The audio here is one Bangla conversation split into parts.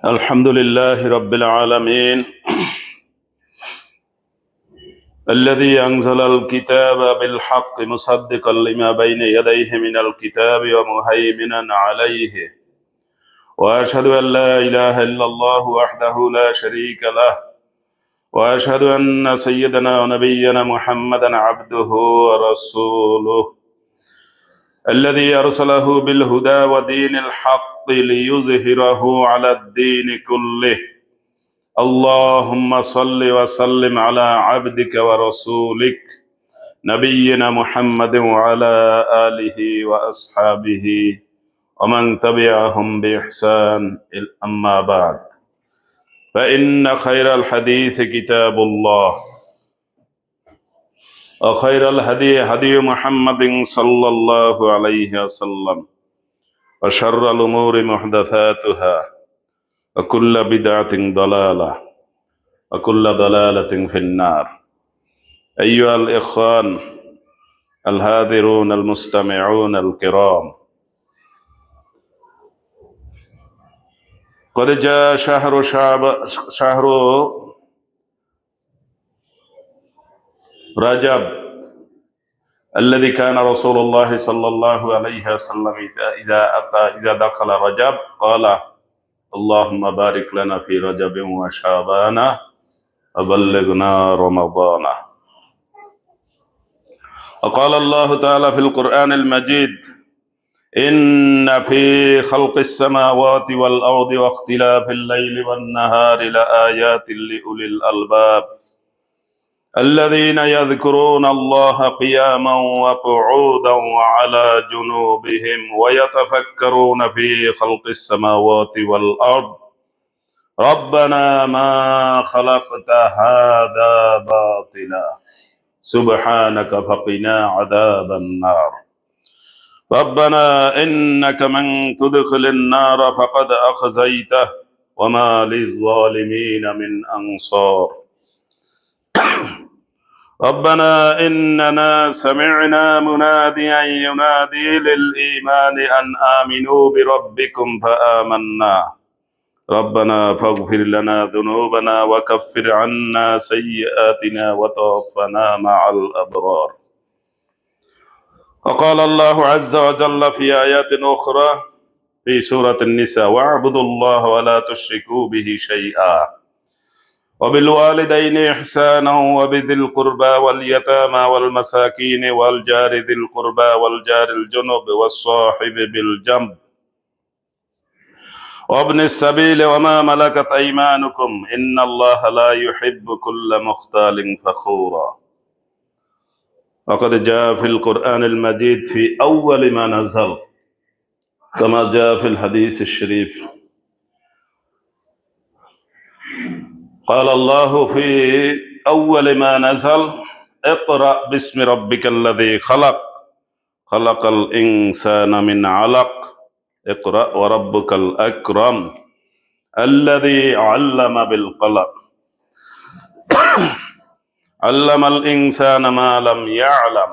الحمد لله رب العالمين الذي أنزل الكتاب بالحق مصدقا لما بين يديه من الكتاب ومهيمنا عليه وأشهد أن لا إله إلا الله وحده لا شريك له وأشهد أن سيدنا ونبينا محمدا عبده ورسوله الذي أرسله بالهدى ودين الحق ليظهره على الدين كله اللهم صل وسلم على عبدك ورسولك نبينا محمد وعلى آله وأصحابه ومن تبعهم بإحسان أما بعد فإن خير الحديث كتاب الله وخير الهدي هدي محمد صلى الله عليه وسلم وشر الأمور محدثاتها وكل بدعة ضلالة وكل ضلالة في النار أيها الإخوان الحاضرون المستمعون الكرام قد جاء شهر رجب الذي كان رسول الله صلى الله عليه وسلم إذا دخل رجب قال اللهم بارك لنا في رجب وشعبان وبلغنا رمضان وقال الله تعالى في القرآن المجيد إن في خلق السماوات والأرض واختلاف الليل والنهار لآيات لأولي الألباب الذين يذكرون الله قياما وقعودا وعلى جنوبهم ويتفكرون في خلق السماوات والأرض ربنا ما خلقت هذا باطلا سبحانك فقنا عذاب النار ربنا إنك من تدخل النار فقد أخزيته وما للظالمين من أنصار ربنا إننا سمعنا مناديا ينادي للإيمان أن آمنوا بربكم فآمنا ربنا فاغفر لنا ذنوبنا وكفر عنا سيئاتنا وتوفنا مع الأبرار وقال الله عز وجل في آيات أخرى في سورة النساء واعبدوا الله ولا تشركوا به شيئا وبالوالدين إحسانا وبذي القربى واليتامى والمساكين والجار ذي القربى والجار الجنب والصاحب بالجنب وابن السبيل وما ملكت أيمانكم إن الله لا يحب كل مختال فخورا وقد جاء في القرآن المجيد في أول ما نزل كما جاء في الحديث الشريف قال الله في أول ما نزل اقرأ باسم ربك الذي خلق خلق الإنسان من علق اقرأ وربك الأكرم الذي علم بالقلم علم الإنسان ما لم يعلم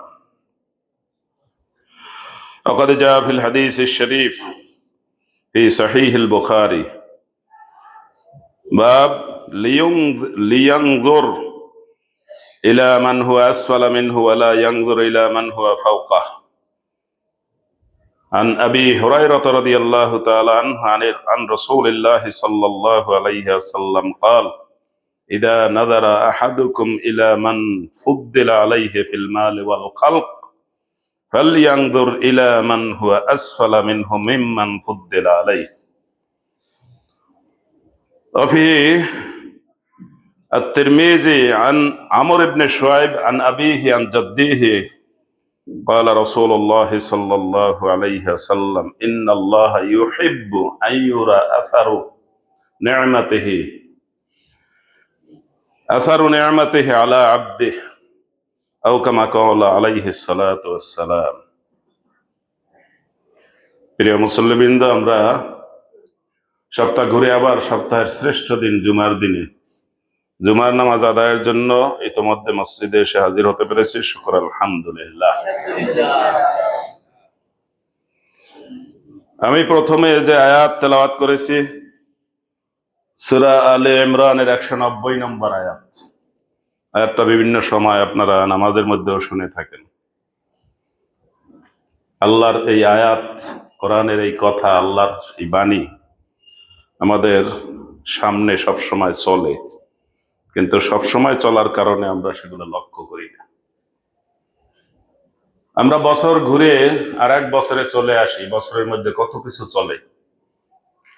وقد جاء في الحديث الشريف في صحيح البخاري باب لينظر إلى من هو أسفل منه ولا ينظر إلى من هو فوقه عن أبي هريرة رضي الله تعالى عنه عن رسول الله صلى الله عليه وسلم قال إذا نظر أحدكم إلى من فضل عليه في المال والخلق فلينظر إلى من هو أسفل منه ممن فضل عليه وفي الترمذي عن عمرو بن شعيب عن أبيه عن جده قال رسول الله صلى الله عليه وسلم إن الله يحب أن يرى أثر نعمته على عبده أو كما قال عليه الصلاة والسلام প্রিয় মুসল্লিবৃন্দ আমরা সপ্তাহ ঘুরে আবার সপ্তাহের শ্রেষ্ঠ দিন জুমার দিনে জুমার নামাজ আদায়ের জন্য ইতোমধ্যে মসজিদে এসে হাজির হতে পেরেছি শুকর আলহামদুলিল্লাহ আমি প্রথমে যে আয়াত তেলাওয়াত করেছি সূরা আলে ইমরানের 190 নম্বর আয়াত। আয়াতটা বিভিন্ন সময় আপনারা নামাজের মধ্যেও শুনে থাকেন। আল্লাহর এই আয়াত, কোরআনের এই কথা, আল্লাহর এই বাণী আমাদের সামনে সব সময় চলে, কিন্তু সব সময় চলার কারণে আমরা সেগুলো লক্ষ্য করি না। আমরা বছর ঘুরে আর এক বছরে চলে আসি, বছরের মধ্যে কত কিছু চলে,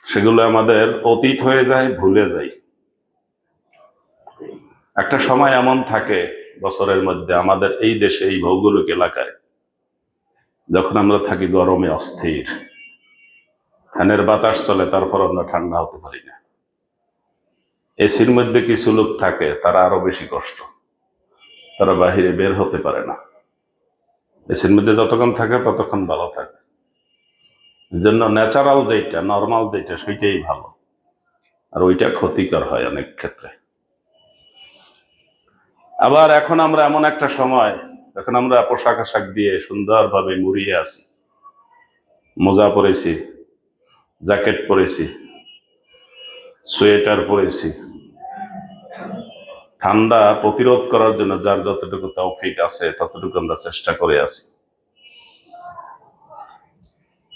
সেগুলো আমাদের অতীত হয়ে যায়, ভুলে যাই। একটা সময় এমন থাকে বছরের মধ্যে আমাদের এই দেশে, এই ভৌগোলিক এলাকায়, যখন আমরা থাকি গরমে অস্থির, ফ্যানের বাতাস চলে, তারপর আমরা ঠান্ডা হতে পারি না। এসির মধ্যে কিছু লোক থাকে, তারা আরো বেশি কষ্ট, তারা বাহিরে বের হতে পারে না। এসির মধ্যে যতক্ষণ থাকে ততক্ষণ ভালো থাকে। এই জন্য ন্যাচারাল যেটা, নর্মাল যেটা, সেটাই ভালো, আর ওইটা ক্ষতিকর হয় অনেক ক্ষেত্রে। আবার এখন আমরা এমন একটা সময়, এখন আমরা পোশাক আশাক দিয়ে সুন্দরভাবে মুড়িয়ে আছি, মোজা পরেছি, জ্যাকেট পরেছি, সোয়েটার পরেছি, ঠান্ডা প্রতিরোধ করার জন্য যার যতটুকু তৌফিক আছে ততটুকু আমরা চেষ্টা করে আছি।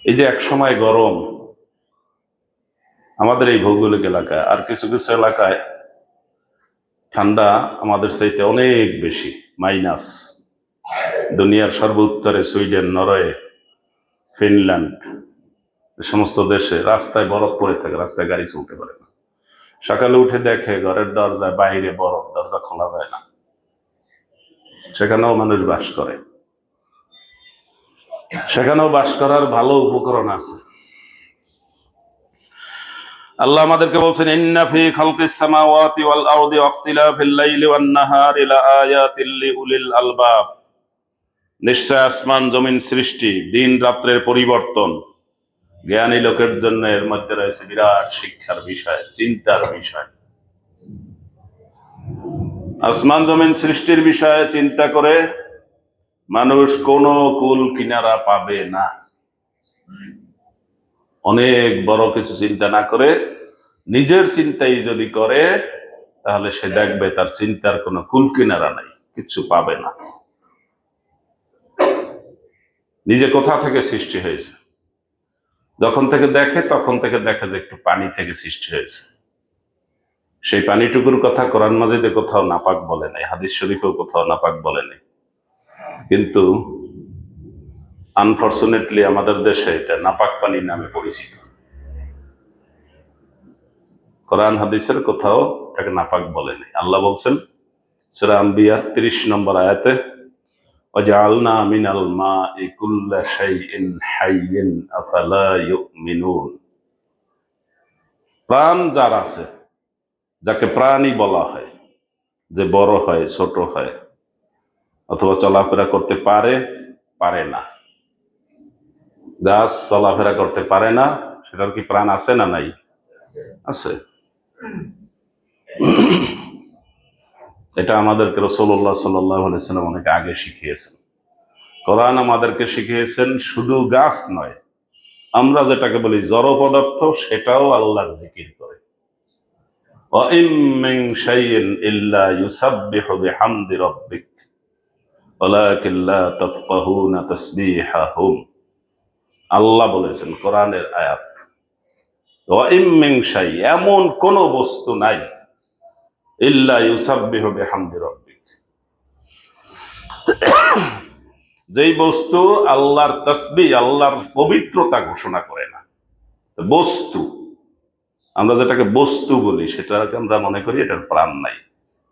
এই যে এক সময় গরম আমাদের এই ভৌগোলিক এলাকায়, আর কিছু কিছু এলাকায় ঠান্ডা আমাদের চাইতে অনেক বেশি, মাইনাস। দুনিয়ার সর্বোত্তরে সুইডেন, নরওয়ে, ফিনল্যান্ড, এ সমস্ত দেশে রাস্তায় বরফ পড়ে থাকে, রাস্তায় গাড়ি চলতে পারে না। সকালে উঠে দেখে ঘরের দরজায় বাইরে বরফ, দরজা খোলা যায় না। সেখানেও মানুষ বাস করে, সেখানেও বাস করার ভালো উপকরণ আছে। আল্লাহ আমাদেরকে বলছেন, ইন্না ফি খালকিস সামাওয়াতি ওয়াল আরদি ওয়াখতিলাফিল লাইলি ওয়ান নাহারি লাআয়াতিল লিউলিল আলবাব। নিশ্চয় আসমান জমিন সৃষ্টি, দিন রাত্রের পরিবর্তন, জ্ঞানী লোকের জন্য এর মধ্যে রয়েছে বিরাট শিক্ষার বিষয়, চিন্তার বিষয়। আসমান জমিন সৃষ্টির বিষয়ে চিন্তা করে মানুষ কোনো কুল কিনারা পাবে না। অনেক বড় কিছু চিন্তা না করে নিজের চিন্তাই যদি করে, তাহলে সে দেখবে তার চিন্তার কোনো কুল কিনারা নাই, কিছু পাবে না। নিজে কোথা থেকে সৃষ্টি হয়েছে, যখন থেকে দেখে তখন থেকে দেখে যে একটু পানি থেকে সৃষ্টি হয়েছে। সেই পানিটুকুর কথা কোরআন মাজিদে কোথাও নাপাক বলে নাই, হাদিস শরীফেও কোথাও নাপাক বলে নাই, কিন্তু আনফরচুনেটলি আমাদের দেশে এটা নাপাক পানি নামে পরিচিত। কোরআন হাদিসের কোথাও এটাকে নাপাক বলে নাই। আল্লাহ বলছেন সূরা আম্বিয়া 30 নম্বর আয়াতে, ওয়াজআলনা মিনাল মাই কুল্লা শাইইন হাইয়িন আফালা ইউমিনুন। প্রাণ যার আছে, যাকে প্রাণী বলা হয়, যে বড় হয়, ছোট হয়, অথবা চলাফেরা করতে পারে, পারে না। গাছ চলাফেরা করতে পারে না, সেটার কি প্রাণ আছে না নাই? আছে। এটা আমাদেরকে রাসূলুল্লাহ সাল্লাল্লাহু আলাইহি ওয়াসাল্লাম অনেক আগে শিখিয়েছেন। কোরআন আমাদেরকে শিখিয়েছেন শুধু গাছ নয়, আমরা যেটাকে বলি জড় পদার্থ, সেটাও আল্লাহর জিকির করে। ওয়া ইম মিন শাইইন ইল্লা ইউসাব্বিহু বিহামদি রাব্বিক ওয়ালাকিন লা তাফকাহুনা তাসবিহাহুম। আল্লাহ বলেছেন কোরআনের আয়াত, ওয়া ইম মিন শাই, এমন কোন বস্তু নাই, ইল্লা ইউসাব্বিহু বিহামদি রাব্বিক, যেই বস্তু আল্লাহর তাসবিহ, আল্লাহর পবিত্রতা ঘোষণা করে না। বস্তু, আমরা যেটাকে বস্তু বলি, সেটাকে আমরা মনে করি এটার প্রাণ নাই,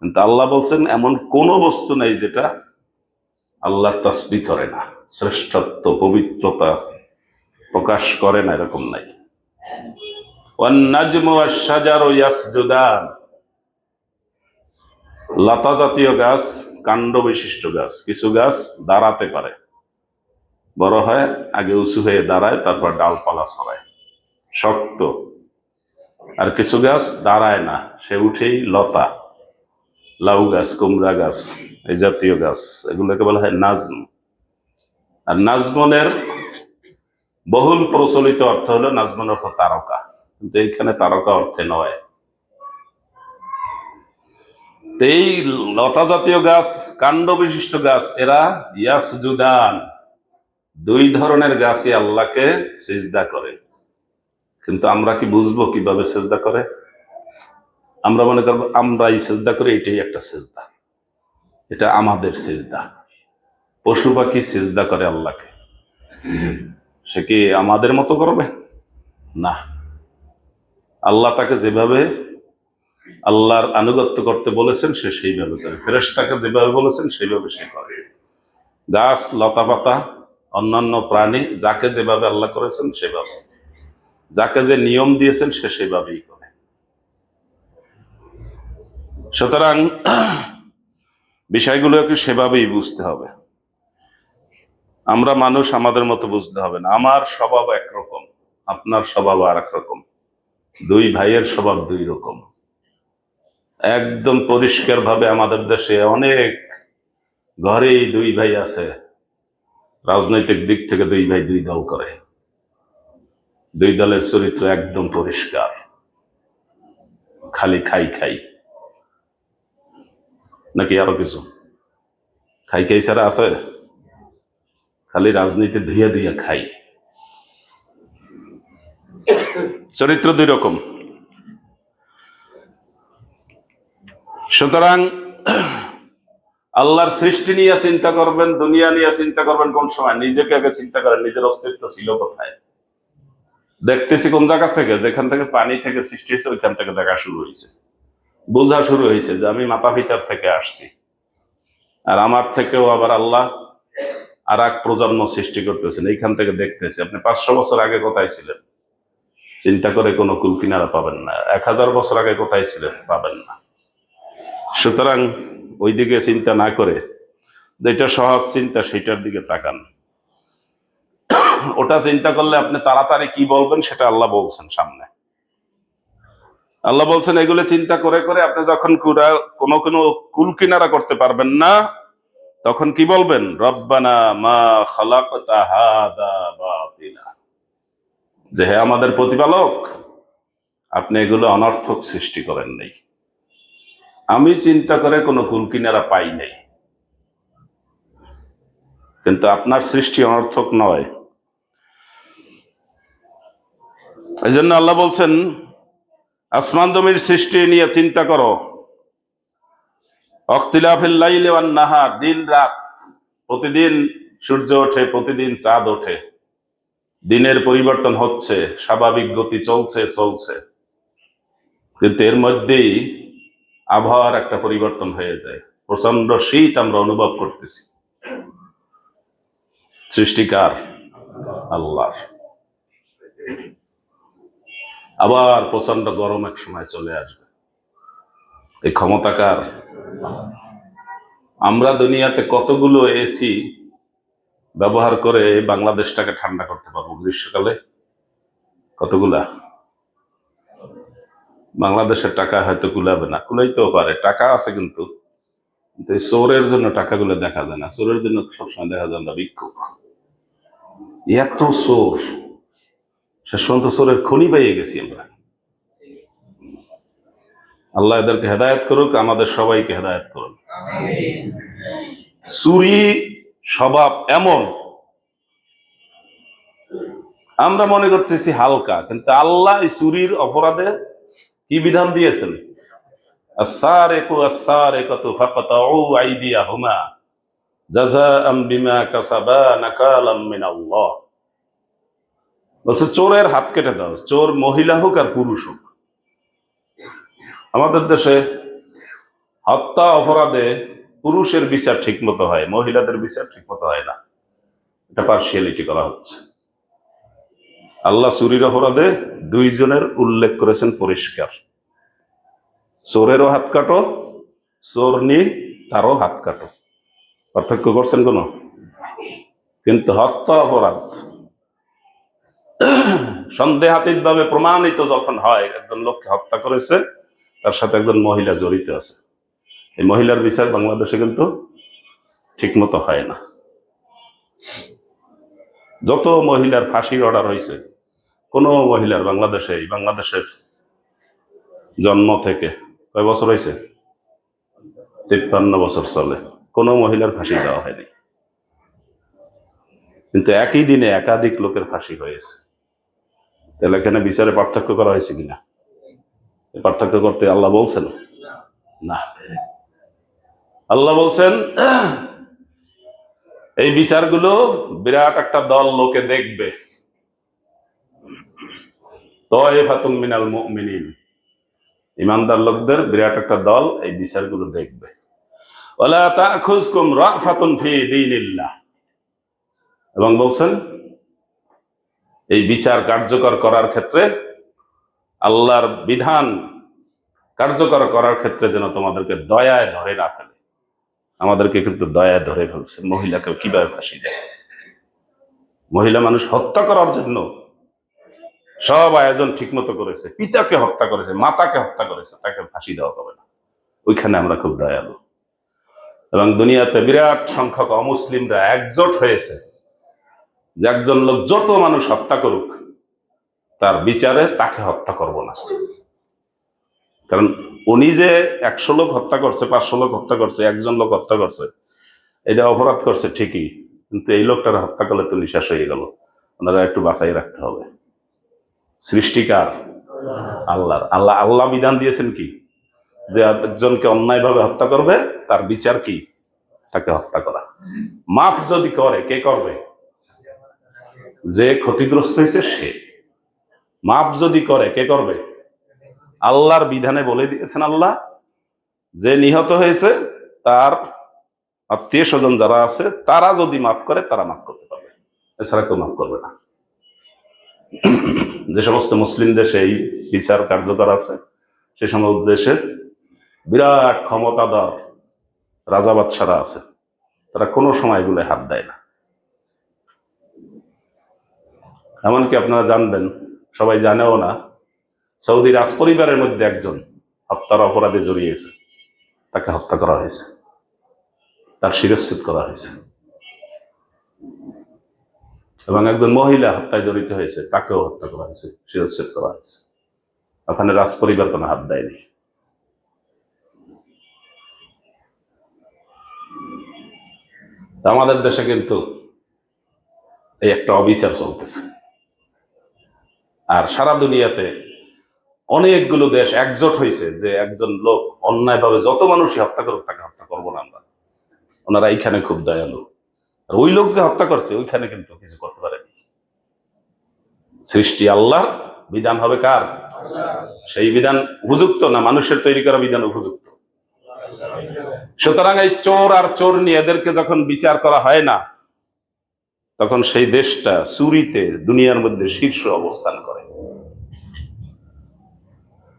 কিন্তু আল্লাহ বলছেন এমন কোন বস্তু নাই যেটা আল্লাহর তাসবিহ করে না, শ্রেষ্ঠত্ব, পবিত্রতা প্রকাশ করে না, এরকম নাই। ওয়ান নাজমু ওয়াশ শাজারু ইয়াসজুদান, লতা জাতীয় গাছ, কাণ্ড বিশিষ্ট গাছ, কিছু গাছ দাঁড়াতে পারে, বড় হয়, আগে উঁচু হয়ে দাঁড়ায়, তারপর ডালপালা ছড়ায়, শক্ত। আর কিছু গাছ দাঁড়ায় না, সে উঠেই লতা, লাউ গাছ, কুমড়া গাছ, এই জাতীয় গাছ, এগুলোকে বলা হয় নাজম। আর নাজমনের বহুল প্রচলিত অর্থ হলো, নাজমন অর্থ তারকা, কিন্তু এইখানে তারকা অর্থে নয়, তো এই লতা জাতীয় গাছ, কাণ্ড বিশিষ্ট গাছ, এরা ইয়াসজুদান, দুই ধরনের গাছই আল্লাহকে সিজদা করে। কিন্তু আমরা কি বুঝবো কিভাবে সিজদা করে? আমরা মনে করবো আমরা এই সিজদা করি, এটাই একটা সিজদা, এটা আমাদের সিজদা। পশু পাখি সিজদা করে আল্লাহকে, সে কি আমাদের মতো করবে? না। আল্লাহ তাকে যেভাবে আল্লাহর আনুগত্য করতে বলেছেন সে সেইভাবে করে, ফেরেশতাকে যেভাবে বলেছেন সেইভাবে সে করে। গাছ, লতা পাতা, অন্যান্য প্রাণী, যাকে যেভাবে আল্লাহ করেছেন সেভাবে, যাকে যে নিয়ম দিয়েছেন সে সেভাবেই করে। সুতরাং বিষয়গুলোকে সেভাবেই বুঝতে হবে। আমরা মানুষ, আমাদের মতো বুঝতে হবে না। আমার স্বভাব একরকম, আপনার স্বভাব আর এক রকম, দুই ভাইয়ের স্বভাব দুই রকম। একদম পরিষ্কার ভাবে আমাদের দেশে অনেক ঘরেই দুই ভাই আছে, রাজনৈতিক দিক থেকে দুই ভাই দুই দল করে, দুই দলের চরিত্র একদম পরিষ্কার, খালি খাই খাই, নাকি আরো কিছু? খাই খাই ছাড়া আছে? খালি রাজনীতি ধুয়ে ধুয়ে খাই, চরিত্র দুই রকম। সুতরাং আল্লাহর সৃষ্টি নিয়ে চিন্তা করবেন, দুনিয়া নিয়ে চিন্তা করবেন কোন সময়? নিজেকে আগে চিন্তা করেন, নিজের অস্তিত্ব ছিল কোথায়? দেখতেছি কোন জায়গা থেকে? যেখান থেকে পানি থেকে সৃষ্টি হয়েছে ওইখান থেকে দেখা শুরু হয়েছে, বোঝা শুরু হয়েছে যে আমি মাথা ভিতর থেকে আসছি, আর আমার থেকেও আবার আল্লাহ আর এক প্রজন্ম সৃষ্টি করতেছেন। এইখান থেকে দেখতেছি আপনি 500 বছর আগে কোথায় ছিলেন, চিন্তা করে কোনো কুল কিনারা পাবেন না। 1000 বছর আগে কোথায় ছিলেন, পাবেন না। সুতরাং ওই দিকে চিন্তা না করে যেটা সহজ চিন্তা সেটার দিকে তাকান। ওটা চিন্তা করলে আপনি তাড়াতাড়ি কি বলবেন সেটা আল্লাহ বলছেন সামনে। আল্লাহ বলছেন এগুলো চিন্তা করে করে আপনি যখন কোনো কোনো কুল কিনারা করতে পারবেন না, তখন কি বলবেন? রব্বানা মা খালাকতা হাদা বাতিলা, যে হে আমাদের প্রতিপালক, আপনি এগুলো অনর্থক সৃষ্টি করেন নাই, আমি চিন্তা করে কোনো কুল কিনারা পাই নাই। কিন্তু আপনার সৃষ্টি অনর্থক নয়। এই জন্য আল্লাহ বলছেন আসমান জমির সৃষ্টি নিয়ে চিন্তা করো। অখতিলাফিল লাইলি ওয়ান নাহার, দিন রাত, প্রতিদিন সূর্য ওঠে, প্রতিদিন চাঁদ ওঠে, দিনের পরিবর্তন হচ্ছে, স্বাভাবিক গতি চলছে চলছে, কিন্তু এর মধ্যেই আবহাওয়ার একটা পরিবর্তন হয়ে যায়, প্রচন্ড শীত আমরা অনুভব করতেছি। সৃষ্টিকার আল্লাহ। আবার প্রচন্ড গরম এক সময় চলে আসবে, এই ক্ষমতাকার। আমরা দুনিয়াতে কতগুলো এসি ব্যবহার করে বাংলাদেশটাকে ঠান্ডা করতে পারবো গ্রীষ্মকালে? কতগুলা? বাংলাদেশের টাকা হয়তো কুলাবে না, কুলাইতেও পারে, টাকা আছে, কিন্তু এই চোরের জন্য টাকাগুলো দেখা যায় না। চোরের জন্য সবসময় দেখা যায় না বিক্ষোভ। এত চোর, শেষ পর্যন্ত চোরের খনি পেয়ে গেছি আমরা। আল্লাহ এদেরকে হেদায়েত করুক, আমাদের সবাইকে হেদায়েত করুন। চুরি স্বভাব এমন, আমরা মনে করতেছি হালকা, কিন্তু আল্লাহ এই চুরির অপরাধে কি বিধান দিয়েছেন? আস-সারিকু আস-সারিকাতু ফাকতাউ আইদিয়াহুমা জাযাআম বিমা কাসাবা নাকালাম মিনাল্লাহ। বলছে চোরের হাত কেটে দাও, চোর মহিলা হোক আর পুরুষ হোক। আমাদের দেশে হত্যা অপরাধে পুরুষের বিচার ঠিক মতো হয়, মহিলাদের বিচার ঠিক মতো হয় না, এটা পার্সিয়ালিটি করা হচ্ছে। আল্লাহ চুরির অপরাধে দুইজনের উল্লেখ করেছেন পরিষ্কার, চোরেরও হাত কাটো, চোরনি তারও হাত কাটো, পার্থক্য করছেন কোন? কিন্তু হত্যা অপরাধ সন্দেহাতীত ভাবে প্রমাণিত যখন হয় একজন লোককে হত্যা করেছে, তার সাথে একজন মহিলা জড়িত আছে, এই মহিলার বিচার বাংলাদেশে কিন্তু ঠিক মতো হয় না। যত মহিলার ফাঁসির অর্ডার হয়েছে, কোন মহিলার বাংলাদেশের জন্ম থেকে কয় বছর হয়েছে? 53 বছর চলে, কোনো মহিলার ফাঁসি দেওয়া হয়নি, কিন্তু একই দিনে একাধিক লোকের ফাঁসি হয়েছে। তাহলে এখানে বিচারে পার্থক্য করা হয়েছে কিনা? পার্থক্য করতে আল্লাহ বলছেন না। আল্লাহ বলছেন এই বিচারগুলো বিরাট একটা দল লোকে দেখবে, তায়েফাতুম মিনাল মুমিনিন, ইমানদার লোকদের বিরাট একটা দল এই বিচারগুলো দেখবে। ওয়ালা তাখুযকুম রাফাতুন ফি দীনিল্লাহ, এবং বলছেন এই বিচার কার্যকর করার ক্ষেত্রে, আল্লাহর বিধান কার্যকর করার ক্ষেত্রে যেন তোমাদেরকে দয়ায় ধরে না ফেলে। আমাদেরকে কিন্তু দয়ায় ধরে ফেলছে। মহিলাকে কিভাবে ফাঁসি দেয়? মহিলা মানুষ হত্যা করার জন্য সব আয়োজন ঠিক মতো করেছে, পিতাকে হত্যা করেছে, মাতাকে হত্যা করেছে, তাকে ফাঁসি দেওয়া হবে না। ওইখানে আমরা খুব দয়ালু। এবং দুনিয়াতে বিরাট সংখ্যক অমুসলিমরা একজোট হয়েছে যে একজন লোক যত মানুষ হত্যা করুক, তার বিচারে তাকে হত্যা করব না। কারণ উনি যে 100 লোক হত্যা করছে, 500 লোক হত্যা করছে, একজন লোক হত্যা করছে, এটা অপরাধ করছে ঠিকই, কিন্তু এই লোকটার হত্যা করলে তো নিঃশ্বাস হয়ে গেল। ওনারা একটু বাঁচাই রাখতে হবে। সৃষ্টিকার আল্লাহর, আল্লাহ বিধান দিয়েছেন কি, যে একজনকে অন্যায়ভাবে হত্যা করবে তার বিচার কি, তাকে হত্যা করা। মাফ যদি করে, কে করবে? যে ক্ষতিগ্রস্ত হয়েছে সে। মাফ যদি করে, কে করবে? আল্লাহর বিধানে বলে দিয়েছেন আল্লাহ, যে নিহত হয়েছে তার আত্মীয় স্বজন যারা আছে তারা যদি মাফ করে, তারা মাফ করতে পারবে, এছাড়া কেউ মাফ করবে না। যে সমস্ত মুসলিম দেশে এই বিচার কার্যকর আছে, সে সমস্ত দেশে বিরাট ক্ষমতাধর রাজা বাদশারা আছে, তারা কোনো সময় এগুলো হাত দেয় না। এমনকি আপনারা জানবেন, সবাই জানেও না, সৌদি রাজ পরিবারের মধ্যে একজন হত্যার অপরাধে জড়িয়েছে, তাকে হত্যা করা হয়েছে, তার শিরচ্ছেদ করা হয়েছে। এবং একজন মহিলা হত্যায় জড়িত হয়েছে, তাকেও হত্যা করা হয়েছে, শিরচ্ছেদ করা হয়েছে। ওখানে রাজ পরিবার কোনো হাত দেয়নি। আমাদের দেশে কিন্তু এই একটা অবিচার চলতেছে, আর সারা দুনিয়াতে অনেকগুলো দেশ একজোট হয়েছে যে একজন লোক অন্যায়ভাবে যত মানুষই হত্যা করুক, তাকে হত্যা করবো না আমরা। ওনারা এইখানে খুব দয়ালু। আর ওই লোক যে হত্যা করছে ওইখানে কিন্তু কিছু করতে পারেনি। সৃষ্টি আল্লাহর, বিধান হবে কার? সেই বিধান উপযুক্ত না মানুষের তৈরি করা বিধান উপযুক্ত? সুতরাং এই চোর আর চোরনি এদেরকে যখন বিচার করা হয় না, তখন সেই দেশটা চুরিতে দুনিয়ার মধ্যে শীর্ষ অবস্থান করে।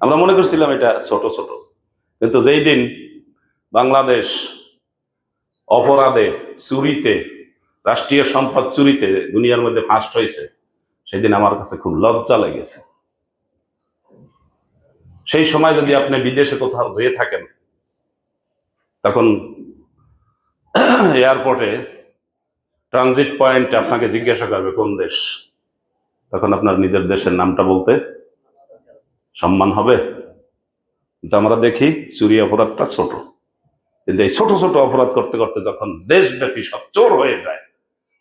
আমরা মনে করছিলাম এটা ছোট ছোট, কিন্তু যেই দিন বাংলাদেশ অপরাধে, চুরিতে, রাষ্ট্রীয় সম্পদ চুরিতে দুনিয়ার মধ্যে ফার্স্ট হয়েছে, সেই দিন আমার কাছে খুব লজ্জা লেগেছে। সেই সময় যদি আপনি বিদেশে কোথাও যেয়ে থাকেন, তখন এয়ারপোর্টে ট্রানজিট পয়েন্টে আপনাকে জিজ্ঞাসা করবে কোন দেশ, তখন আপনার নিজের দেশের নামটা বলতে সম্মান হবে। কিন্তু আমরা দেখি চুরি অপরাধটা ছোট, কিন্তু এই ছোট ছোট অপরাধ করতে করতে যখন দেশব্যাপী সব চোর হয়ে যায়,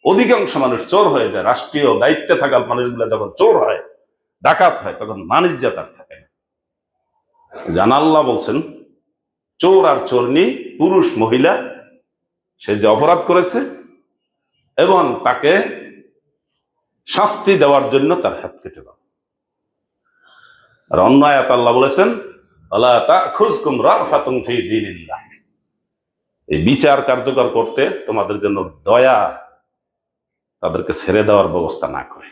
অধিকাংশ মানুষ চোর হয়ে যায়, রাষ্ট্রীয় দায়িত্বে থাকা মানুষগুলো যখন চোর হয়, ডাকাত হয়, তখন মানিজ্জাত আর থাকে না। জান আল্লাহ বলছেন, চোর আর চোরনি, পুরুষ মহিলা, সে যে অপরাধ করেছে এবং তাকে শাস্তি দেওয়ার জন্য তার হাত কেটে দাও। আর অন্য আয়াত আল্লাহ বলেছেন, আলা তাখুযকুম রাফাতুন ফি দীনিল্লাহ, এই বিচার কার্যকর করতে তোমাদের জন্য দয়া তাদেরকে ছেড়ে দেওয়ার ব্যবস্থা না করে।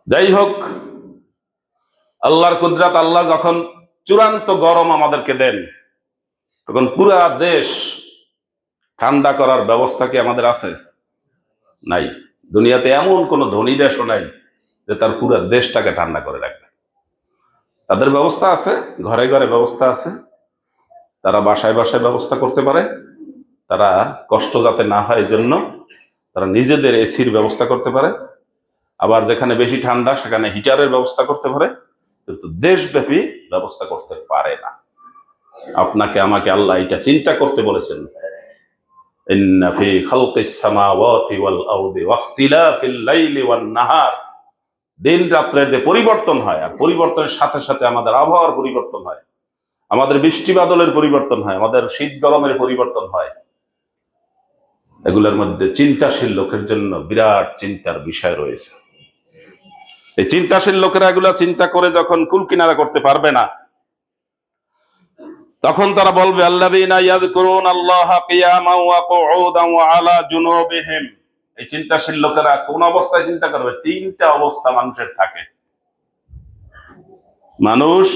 যাই হোক, আল্লাহর কুদরত, আল্লাহ যখন চূড়ান্ত গরম আমাদেরকে দেন, তখন পুরা দেশ ঠান্ডা করার ব্যবস্থা কি আমাদের আছে? নাই। দুনিয়াতে এমন কোন ধনী দেশও নাই যে তার পুরা দেশটাকে ঠান্ডা করে রাখবে। তাদের ব্যবস্থা আছে, ঘরে ঘরে ব্যবস্থা আছে, তারা বাসায় বাসায় ব্যবস্থা করতে পারে, তারা কষ্ট যাতে না হয় এই জন্য তারা নিজেদের এসির ব্যবস্থা করতে পারে, আবার যেখানে বেশি ঠান্ডা সেখানে হিটারের ব্যবস্থা করতে পারে, কিন্তু দেশব্যাপী ব্যবস্থা করতে পারে না। আপনাকে আমাকে আল্লাহ এটা চিন্তা করতে বলেছেন, ইন্না ফি খালকিস সামাওয়াতি ওয়াল আরদি ওয়াখতিলাফিল লাইলি ওয়ান নাহার, দিন রাত্রের যে পরিবর্তন হয়, আর পরিবর্তনের সাথে সাথে আমাদের আবহাওয়ার পরিবর্তন হয়, আমাদের বৃষ্টি বাদলের পরিবর্তন হয়, আমাদের শীত গরমের পরিবর্তন হয়, এগুলোর মধ্যে চিন্তাশীল লোকের জন্য বিরাট চিন্তার বিষয় রয়েছে। এই চিন্তাশীল লোকেরা এগুলা চিন্তা করে যখন কুল কিনারা করতে পারবে না, তখন তারা বলবে আল্লাযীনা ইয়াযকুরুনাল্লাহা কিয়ামান ওয়া কুউদান ওয়া আলা জুনুবিহিম। এই চিন্তাশীল লোকেরা কোন অবস্থায় চিন্তা করবে? তিনটা অবস্থা মানুষের থাকে। মানুষ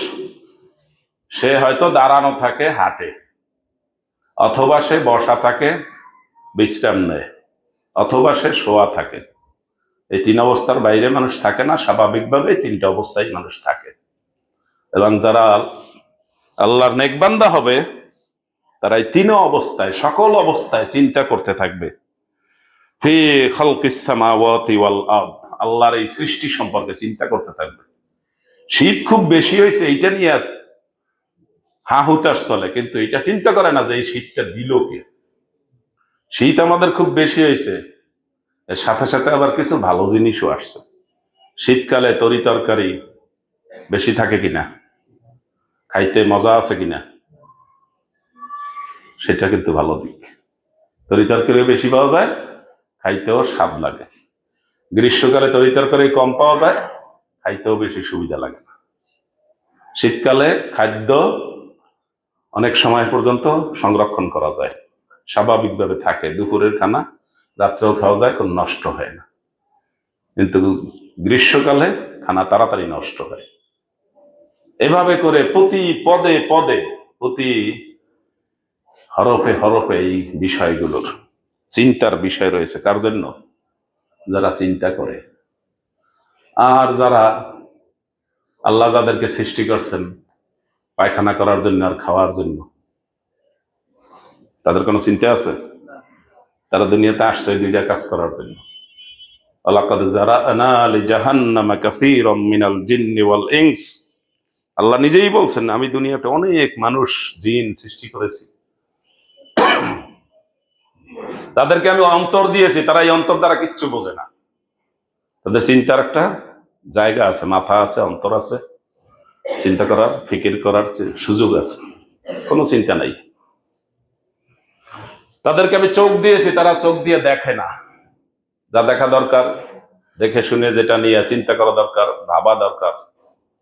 সে হয়তো দাঁড়ানো থাকে, হাঁটে, অথবা সে বসা থাকে, বিশ্রাম নেয়, অথবা সে শোয়া থাকে। এই তিন অবস্থার বাইরে মানুষ থাকে না। স্বাভাবিকভাবে তিনটা অবস্থায় মানুষ থাকে। এবং যারা আল্লাহর নেক বান্দা হবে, তারা এই তিন অবস্থায়, সকল অবস্থায় চিন্তা করতে থাকবে। ফি খালকিস সামাওয়াতি ওয়াল আরদ, আল্লাহর এই সৃষ্টি সম্পর্কে চিন্তা করতে থাকবে। শীত খুব বেশি হয়েছে এইটা নিয়ে হা হুতাশ চলে, কিন্তু এটা চিন্তা করে না যে এই শীতটা দিল কে। শীত আমাদের খুব বেশি হয়েছে, এর সাথে সাথে আবার কিছু ভালো জিনিসও আসছে। শীতকালে তরি তরকারি বেশি থাকে কিনা, খাইতে মজা আছে কিনা, সেটা কিন্তু ভালো দিক। তরি তরকারি বেশি পাওয়া যায়, খাইতেও স্বাদ লাগে। গ্রীষ্মকালে তরি তরকারি কম পাওয়া যায়, খাইতেও বেশি সুবিধা লাগে না। শীতকালে খাদ্য অনেক সময় পর্যন্ত সংরক্ষণ করা যায়, স্বাভাবিকভাবে থাকে। দুপুরের খানা রাত্রেও খাওয়া যায়, কোনো নষ্ট হয় না। কিন্তু গ্রীষ্মকালে খানা তাড়াতাড়ি নষ্ট হয়। এভাবে করে প্রতি পদে পদে, প্রতি হরফে হরফে এই বিষয়গুলোর চিন্তার বিষয় রয়েছে। কার জন্য? যারা চিন্তা করে। আর যারা আল্লাহ যাদেরকে সৃষ্টি করছেন পায়খানা করার জন্য আর খাওয়ার জন্য, তাদের কোনো চিন্তা আছে? তারা দুনিয়াতে আসছে দুইটা কাজ করার জন্য। ওয়ালাকাদ যারানা লিজাহান্নামা কাসীরাম মিনাল জিন্নি ওয়াল ইনস, আল্লাহ নিজেই বলছেন আমি দুনিয়াতে অনেক মানুষ জিন সৃষ্টি করেছি, তাদেরকে আমি অন্তর দিয়েছি, তারা এই অন্তর দ্বারা কিচ্ছু বোঝে না। তাদের চিন্তার একটা জায়গা আছে, মাথা আছে, অন্তর আছে, চিন্তা করার, ফিকির করার সুযোগ আছে, কোনো চিন্তা নাই। তাদেরকে আমি চোখ দিয়েছি, তারা চোখ দিয়ে দেখে না। যা দেখা দরকার, দেখে শুনে যেটা নিয়ে চিন্তা করা দরকার, ভাবা দরকার,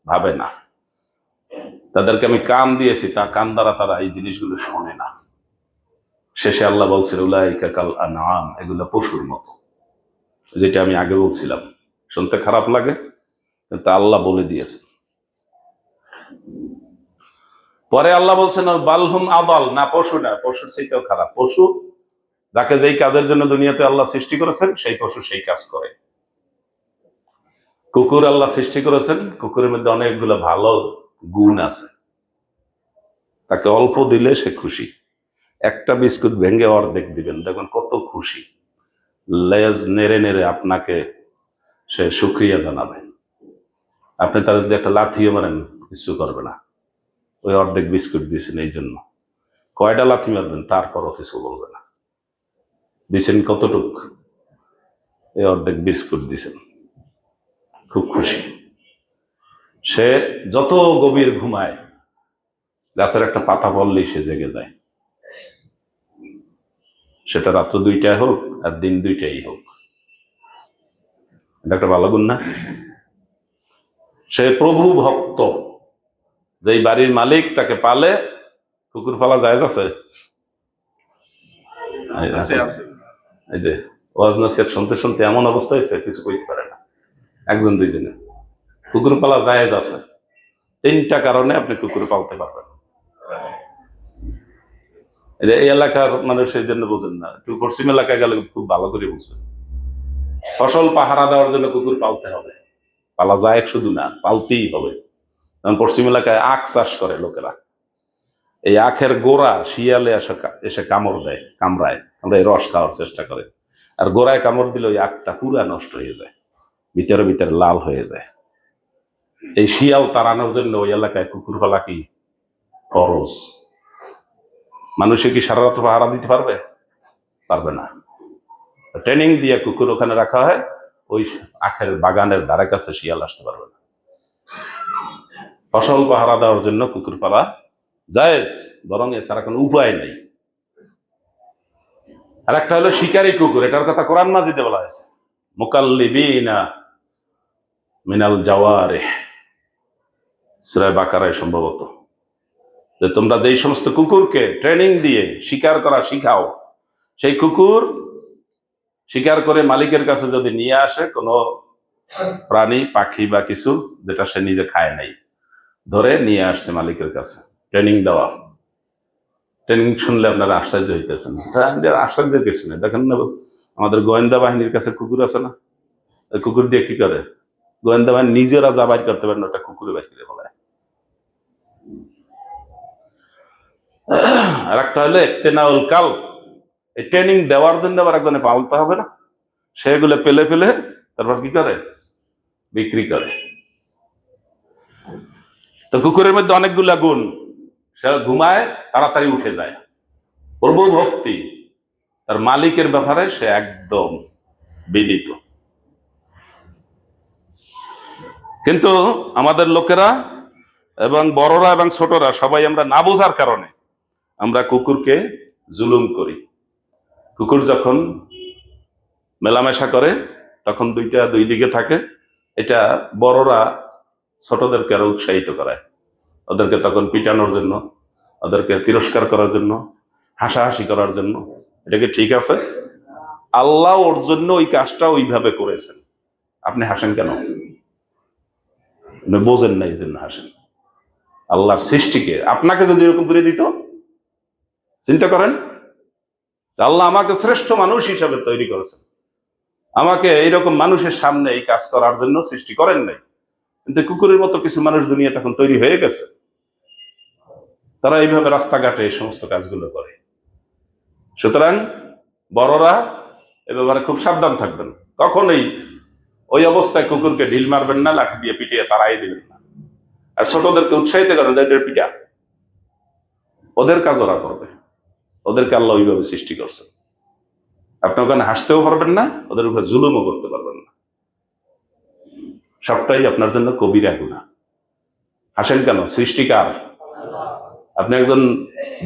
ভাবে না। তাদেরকে আমি কান দিয়েছি, তা কান দ্বারা তারা এই জিনিসগুলো শোনে না। শেষে আল্লাহ বলছেন উলাইকা কাল আনআম, এগুলো পশুর মতো। যেটা আমি আগে বলছিলাম, শুনতে খারাপ লাগে কিন্তু আল্লাহ বলে দিয়েছেন। পরে আল্লাহ বলছেন বালহুম আদাল, না পশু না, পশুর চাইতেও খারাপ। পশু যাকে যেই কাজের জন্য দুনিয়াতে আল্লাহ সৃষ্টি করেছেন সেই পশু সেই কাজ করে। কুকুর আল্লাহ সৃষ্টি করেছেন, কুকুরের মধ্যে অনেকগুলো ভালো গুণ আছে, তাকে অল্প দিলে সে খুশি। একটা বিস্কুট ভেঙে অর্ধেক দিবেন, দেখবেন কত খুশি, লেজ নেড়ে নেড়ে আপনাকে সে শুকরিয়া জানাবে। আপনি তার যদি একটা লাথিও মারেন কিছু করবে না, ওই অর্ধেক বিস্কুট দিয়েছেন এই জন্য। কয়টা লাথি মারবেন তারপরও কিছু বলবে না। দিয়েছেন কতটুক? এই অর্ধেক বিস্কুট দিয়েছেন, খুব খুশি। সে যত গভীর ঘুমায়, গাছের একটা পাতা পড়লেই সে জেগে যায়, সেটা রাত্র 2টায় হোক আর দিন 2টাই হোক। এটা একটা ভালো গুণ না? সে প্রভু ভক্ত, যেই বাড়ির মালিক তাকে পালে, কুকুর পালা জায়েজ আছে? এই যে ওয়াজ নসিহত শুনতে শুনতে এমন অবস্থা হয়েছে কিছু কইতে পারে না, একজন দুইজনে। কুকুর পালা জায়েজ আছে, 3টা কারণে আপনি কুকুর পালতে পারবেন। এই এলাকার মানুষ এই জন্য বোঝেন না, একটু পশ্চিম এলাকায় গেলে খুব ভালো করে বুঝবেন। ফসল পাহারা দেওয়ার জন্য কুকুর পালতে হবে, পালা যায় শুধু না, পালতেই হবে। কারণ পশ্চিম এলাকায় আখ চাষ করে লোকেরা, এই আখের গোড়া শিয়ালে এসে কামড় দেয়, কামড়ায়, আমরা এই রস খাওয়ার চেষ্টা করে, আর গোড়ায় কামড় দিলে ওই আখটা পুরা নষ্ট হয়ে যায়, ভিতরে ভিতরে লাল হয়ে যায়। এই শিয়াল তাড়ানোর জন্য ওই এলাকায় কুকুর পালা কি ফরজ। মানুষে কি সারা রাত পাহারা দিতে পারবে? পারবে না। ট্রেনিং দিয়ে কুকুর ওখানে রাখা হয়, ওই আখের বাগানের ধারে কাছে শিয়াল আসতে পারবে না। ফসল পাহারা দেওয়ার জন্য কুকুর পালা জায়েজ, বরং এছাড়া কোনো উপায় নেই। আর একটা হলো শিকারী কুকুর, এটার কথা কোরআন মাজিদে বলা হয়েছে, মুকাল্লিবিনা মিনাল জাওয়ারিহ, সূরা বাকারায় সম্ভবত, যে তোমরা যেই সমস্ত কুকুরকে ট্রেনিং দিয়ে শিকার করা শিখাও, সেই কুকুর শিকার করে মালিকের কাছে যদি নিয়ে আসে কোনো প্রাণী, পাখি বা কিছু যেটা সে নিজে খায় নাই, ধরে নিয়ে আসছে মালিকের কাছে, ট্রেনিং দেওয়া। ট্রেনিং শুনলে আপনারা আশ্চর্য হইতেছেন, আশ্চর্যের কিছু নেই। দেখেন না, আমাদের গোয়েন্দা বাহিনীর কাছে কুকুর আছে না, ওই কুকুর দিয়ে কি করে গোয়েন্দা বাহিনী নিজেরা যা বাইর করতে পারেন ওটা কুকুরে বাইর করে বলায়। আর একটা হলে একতেনাউল কাল, এই ট্রেনিং দেওয়ার জন্য আবার একজনে পালতে হবে না, সেগুলো পেলে ফেলে তারপর কি করে বিক্রি করে। তো কুকুরের মধ্যে অনেকগুলা গুণ, সে ঘুমায় তাড়াতাড়ি উঠে যায়, প্রভু ভক্তি, তার মালিকের ব্যাপারে সে একদম বিনীত। কিন্তু আমাদের লোকেরা এবং বড়রা এবং ছোটরা সবাই আমরা না বোঝার কারণে আমরা কুকুরকে জুলুম করি। কুকুর যখন মেলামেশা করে তখন দুইটা দুই দিকে থাকে, এটা বড়রা ছোটদেরকে আরো উৎসাহিত করায়, ওদেরকে তখন পিটানোর জন্য, ওদেরকে তিরস্কার করার জন্য, হাসাহাসি করার জন্য। এটা কি ঠিক আছে? আল্লাহ ওর জন্য ওই কাজটা ওইভাবে করেছেন। আপনি হাসেন কেন? আপনি বোঝেন না, এই জন্য হাসেন। আল্লাহর সৃষ্টিকে আপনাকে যদি এরকম করে দিত, চিন্তা করেন, আল্লাহ আমাকে শ্রেষ্ঠ মানুষ হিসাবে তৈরি করেছেন, আমাকে এইরকম মানুষের সামনে এই কাজ করার জন্য সৃষ্টি করেন নাই। কিন্তু কুকুরের মতো কিছু মানুষ দুনিয়া তখন তৈরি হয়ে গেছে, তারা এইভাবে রাস্তাঘাটে এই সমস্ত কাজগুলো করে। সুতরাং বড়রা এ ব্যাপারে খুব সাবধান থাকবেন, কখনোই ওই অবস্থায় কুকুরকে ঢিল মারবেন না, লাঠি দিয়ে পিটিয়ে তাড়াই দিবেন না। আর ছোটদেরকে উৎসাহিত করেন যে এটা পিটা, ওদের কাজ ওরা করবে, ওদেরকে আল্লাহ ওইভাবে সৃষ্টি করছে। আপনি ওখানে হাসতেও পারবেন না, ওদের উপরে জুলুমও করতে পারবেন না, সবটাই আপনার জন্য কবিরা গুনাহ। হাসেন কেন? সৃষ্টিকার। আপনি একজন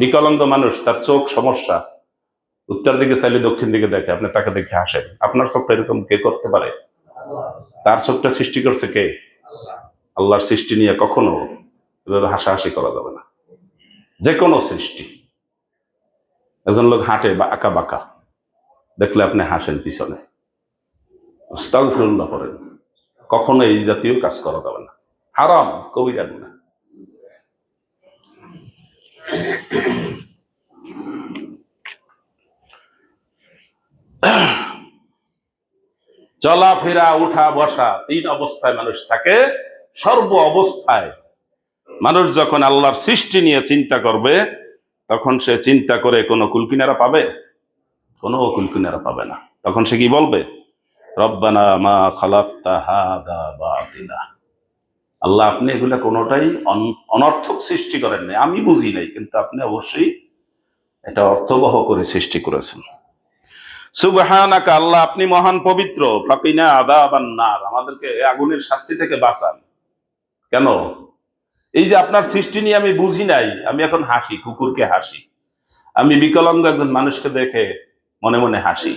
বিকলাঙ্গ মানুষ, তার চোখ সমস্যা, উত্তর দিকে চাইলে দক্ষিণ দিকে দেখে, আপনি তাকে দেখে হাসেন। আপনার চোখটা এরকম কে করতে পারে? তার চোখটা সৃষ্টি করছে কে? আল্লাহর সৃষ্টি নিয়ে কখনো এভাবে হাসাহাসি করা যাবে না। যে কোনো সৃষ্টি, একজন লোক হাঁটে বা আঁকা বাঁকা, দেখলে আপনি হাসেন পিছনে, আস্তাগফিরুল্লাহ করেন, কখনো এই জাতীয় কাজ করা যাবে না, হারাম, কবিরা গুনাহ। চলাফেরা, উঠা বসা, 3 অবস্থায় মানুষ থাকে। সর্ব অবস্থায় মানুষ যখন আল্লাহর সৃষ্টি নিয়ে চিন্তা করবে, তখন সে চিন্তা করে কোনো কুলকিনারা পাবে? কোনো কুলকিনারা পাবে না। তখন সে কি বলবে? রব্বানা মা খালাকতা হাদা বাতিলা, আল্লাহ আপনি এগুলা কোনোটাই অনর্থক সৃষ্টি করেন নাই, আমি বুঝি নাই, কিন্তু আপনি অবশ্যই এটা অর্থবহ করে সৃষ্টি করেছেন। সুবহানাকা, আল্লাহ আপনি মহান পবিত্র, ফাকিনা আযাবান নার, আমাদেরকে আগুনের শাস্তি থেকে বাঁচান। কেন? এই যে আপনার সৃষ্টি নিয়ে আমি বুঝি নাই, আমি এখন হাসি, কুকুরকে হাসি, আমি বিকলাঙ্গ একজন মানুষকে দেখে মনে মনে হাসি,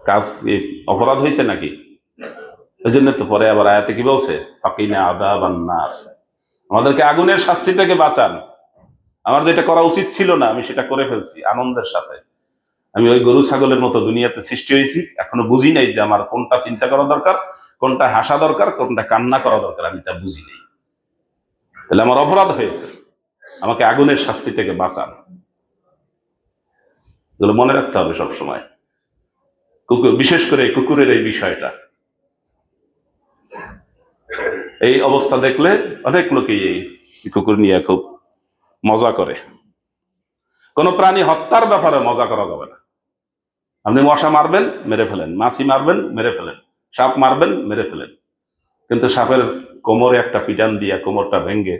কাজ কি অপরাধ হয়েছে নাকি? ওই জন্য তো পরে আবার আয়াতে কি বলছে? ফাকিনা আযাবান নার, আমাদেরকে আগুনের শাস্তি থেকে বাঁচান। আমার যেটা করা উচিত ছিল না, আমি সেটা করে ফেলছি আনন্দের সাথে। আমি ওই গরু ছাগলের মতো দুনিয়াতে সৃষ্টি হয়েছি, এখনো বুঝি নাই যে আমার কোনটা চিন্তা করা দরকার, কোনটা হাসা দরকার, কোনটা কান্না করা দরকার, আমি তা বুঝি নাই। তাহলে আমার অপরাধ হয়েছে, আমাকে আগুনের শাস্তি থেকে বাঁচান। এগুলো মনে রাখতে হবে সবসময়, কুকুর, বিশেষ করে কুকুরের এই বিষয়টা। এই অবস্থা দেখলে অনেক লোকেই এই কুকুর নিয়ে খুব মজা করে। কোন প্রাণী হত্যার ব্যাপারে মজা করা যাবে না। আপনি মশা মারবেন, মেরে ফেলেন, মাছি মারবেন, মেরে ফেলেন, সাপ মারবেন, মেরে ফেলেন, কিন্তু সাপের কোমরে একটা পিটান দিয়া কোমরটা ভেঙ্গে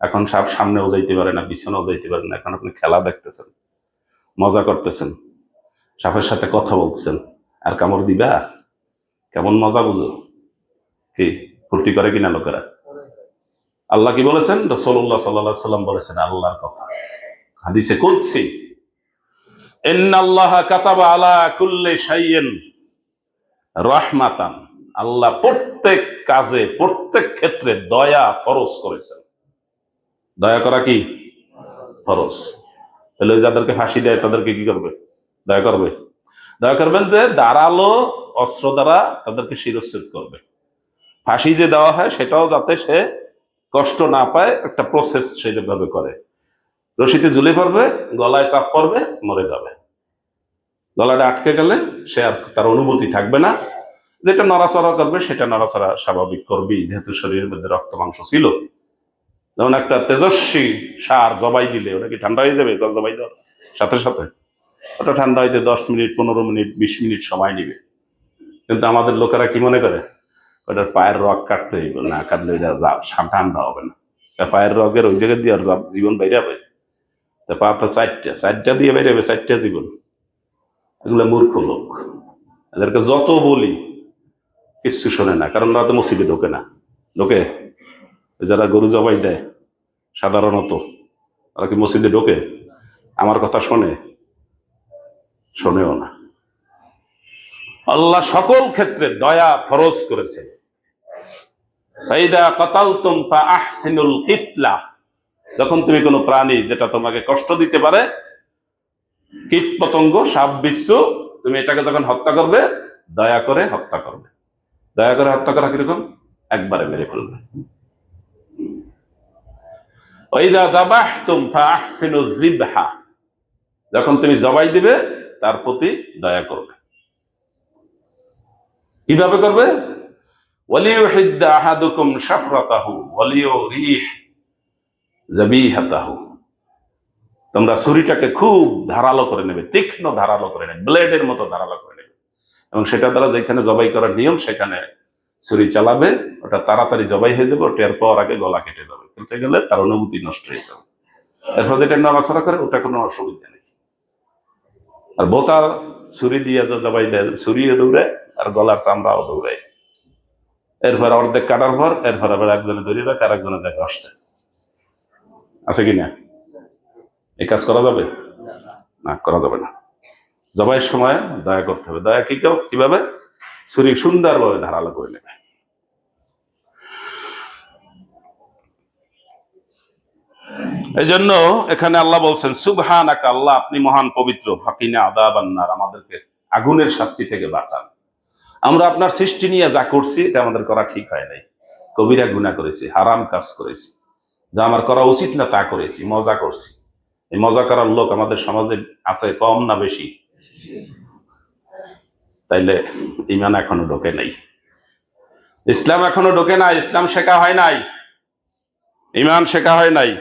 এখন সাপ সামনেও যাইতে পারে না, পিছনেও যাইতে পারে না। এখন আপনি খেলা দেখতেছেন, মজা করতেছেন, সাপের সাথে কথা বলতেছেন, আর কামড় দিবা? কেমন মজা বুঝো? কি ফুর্তি করে কিনা লোকেরা? আল্লাহ কি বলেছেন? রাসূলুল্লাহ সাল্লাল্লাহু আলাইহি সাল্লাম বলেছেন আল্লাহর কথা, হাদিসে কুদসি, ইন্নাল্লাহা কাতাবা আলা কুল্লি শাইইন রাহমাতান। আল্লাহ প্রত্যেক কাজে, প্রত্যেক ক্ষেত্রে দয়া ফরজ করেছেন। দয়া করা কি ফরজ? তাহলে যাদেরকে ফাঁসি দেয় তাদেরকে কি করবে? দয়া করবে? দয়া করবেন যে ধারালো অস্ত্র দ্বারা তাদেরকে শিরচ্ছেদ করবে। ফাঁসি যে দেওয়া হয় সেটাও যাতে সে কষ্ট না পায়, একটা প্রসেস সেভাবে করে। রশিতে ঝুলে পড়বে, গলায় চাপ পড়বে, মরে যাবে। গলাটা আটকে গেলে সে আর তার অনুভূতি থাকবে না, যেটা নড়াচড়া করবে সেটা নড়াচড়া স্বাভাবিক করবি, যেহেতু শরীরের মধ্যে রক্ত মাংস ছিল। যেমন একটা তেজস্বী সার জবাই দিলে ওটা কি ঠান্ডা হয়ে যাবে? জবাই দেওয়ার সাথে সাথে ওটা ঠান্ডা হইতে 10 মিনিট, 15 মিনিট, 20 মিনিট সময় নিবে। কিন্তু আমাদের লোকেরা কি মনে করে, ওটার পায়ের রগ কাটতে হইব, না কাটলে ঠান্ডা হবে না। পায়ের রগের ওই জায়গায় দিয়ে আর জীবন বাইরে হবে? তা পা তো চারটা দিয়ে বাইরে হবে, 4টা জীবন। এগুলো মূর্খ লোক, এদেরকে যত বলি কিচ্ছু শোনে না, কারণ ওরা তো মসজিদে ঢোকে না। ঢোকে? যারা গরু জবাই দেয় সাধারণত, ওরা কি মসজিদে ঢোকে? আমার কথা শোনে? শোনেও না। আল্লাহ সকল ক্ষেত্রে দয়া ফরজ করেছে। ফাইদা কাতালতুম ফাআহসিনুল কিতলা, যখন তুমি কোনো প্রাণী যেটা তোমাকে কষ্ট দিতে পারে, কীট পতঙ্গ, সাপ বিচ্ছু, তুমি এটাকে যখন হত্যা করবে, দয়া করে হত্যা করবে। দয়া করে হত্যা করা কিরকম? একবারে মেরে ফেলবে। ওয়াইদা যাবাহতুম ফাআহসিনুজ যিবহা, যখন তুমি জবাই দিবে তার প্রতি দয়া করবে। কিভাবে করবে? ওয়ালিউহিদ্দা আহাদুকুম শাফরাতাহু ওয়ালিউরিহ যাবিহাতাহু, তোমরা ছুরিটাকে খুব ধারালো করে নেবে, তীক্ষ্ণ ধারালো করে নেবে, ব্লেডের মতো ধারালো করে নেবে, এবং সেটা দ্বারা যেখানে জবাই করার নিয়ম সেখানে ছুরি চালাবে। ওটা তাড়াতাড়ি জবাই হয়ে যাবে, টের পাওয়ার আগে গলা কেটে যাবে, কেটে গেলে তার অনুভূতি নষ্ট হয়ে যাবে। এরপর যেটা নড়াচড়া করে ওটা কোনো অসুবিধা নেই। আর বোতা ছুরি দিয়ে জবাই দেয়, ছুরিও দৌড়ায় আর গলার চামড়াও দৌড়ায়। এরপর অর্ধেক কাটার পর এরপর আবার একজনে ধরিয়ে রাখে, আর একজনে দেখে আসতে আছে কিনা। এই কাজ করা যাবে না? করা যাবে না। জবাইয়ের সময় দয়া করতে হবে। দয়া কিভাবে? ছুরি সুন্দরভাবে ধারালো করে নেবে। এই জন্য এখানে আল্লাহ বলছেন সুবহানাকা, আল্লাহ আপনি মহান পবিত্র, ফাকিনা আযাবান নার, আমাদেরকে আগুনের শাস্তি থেকে বাঁচান। আমরা আপনার সৃষ্টি নিয়ে যা করছি এটা আমাদের করা ঠিক হয় নাই। কবিরা গুনাহ করেছি, হারাম কাজ করেছি, যা আমার করা উচিত না তা করেছি, মজা করছি। এই মজা করার লোক আমাদের সমাজে আছে কম না বেশি? তাইলে ঈমান এখনো ঢোকে নাই, ইসলাম এখনো ঢোকে নাই, ইসলাম শেখা হয় নাই, ঈমান শেখা হয় নাই।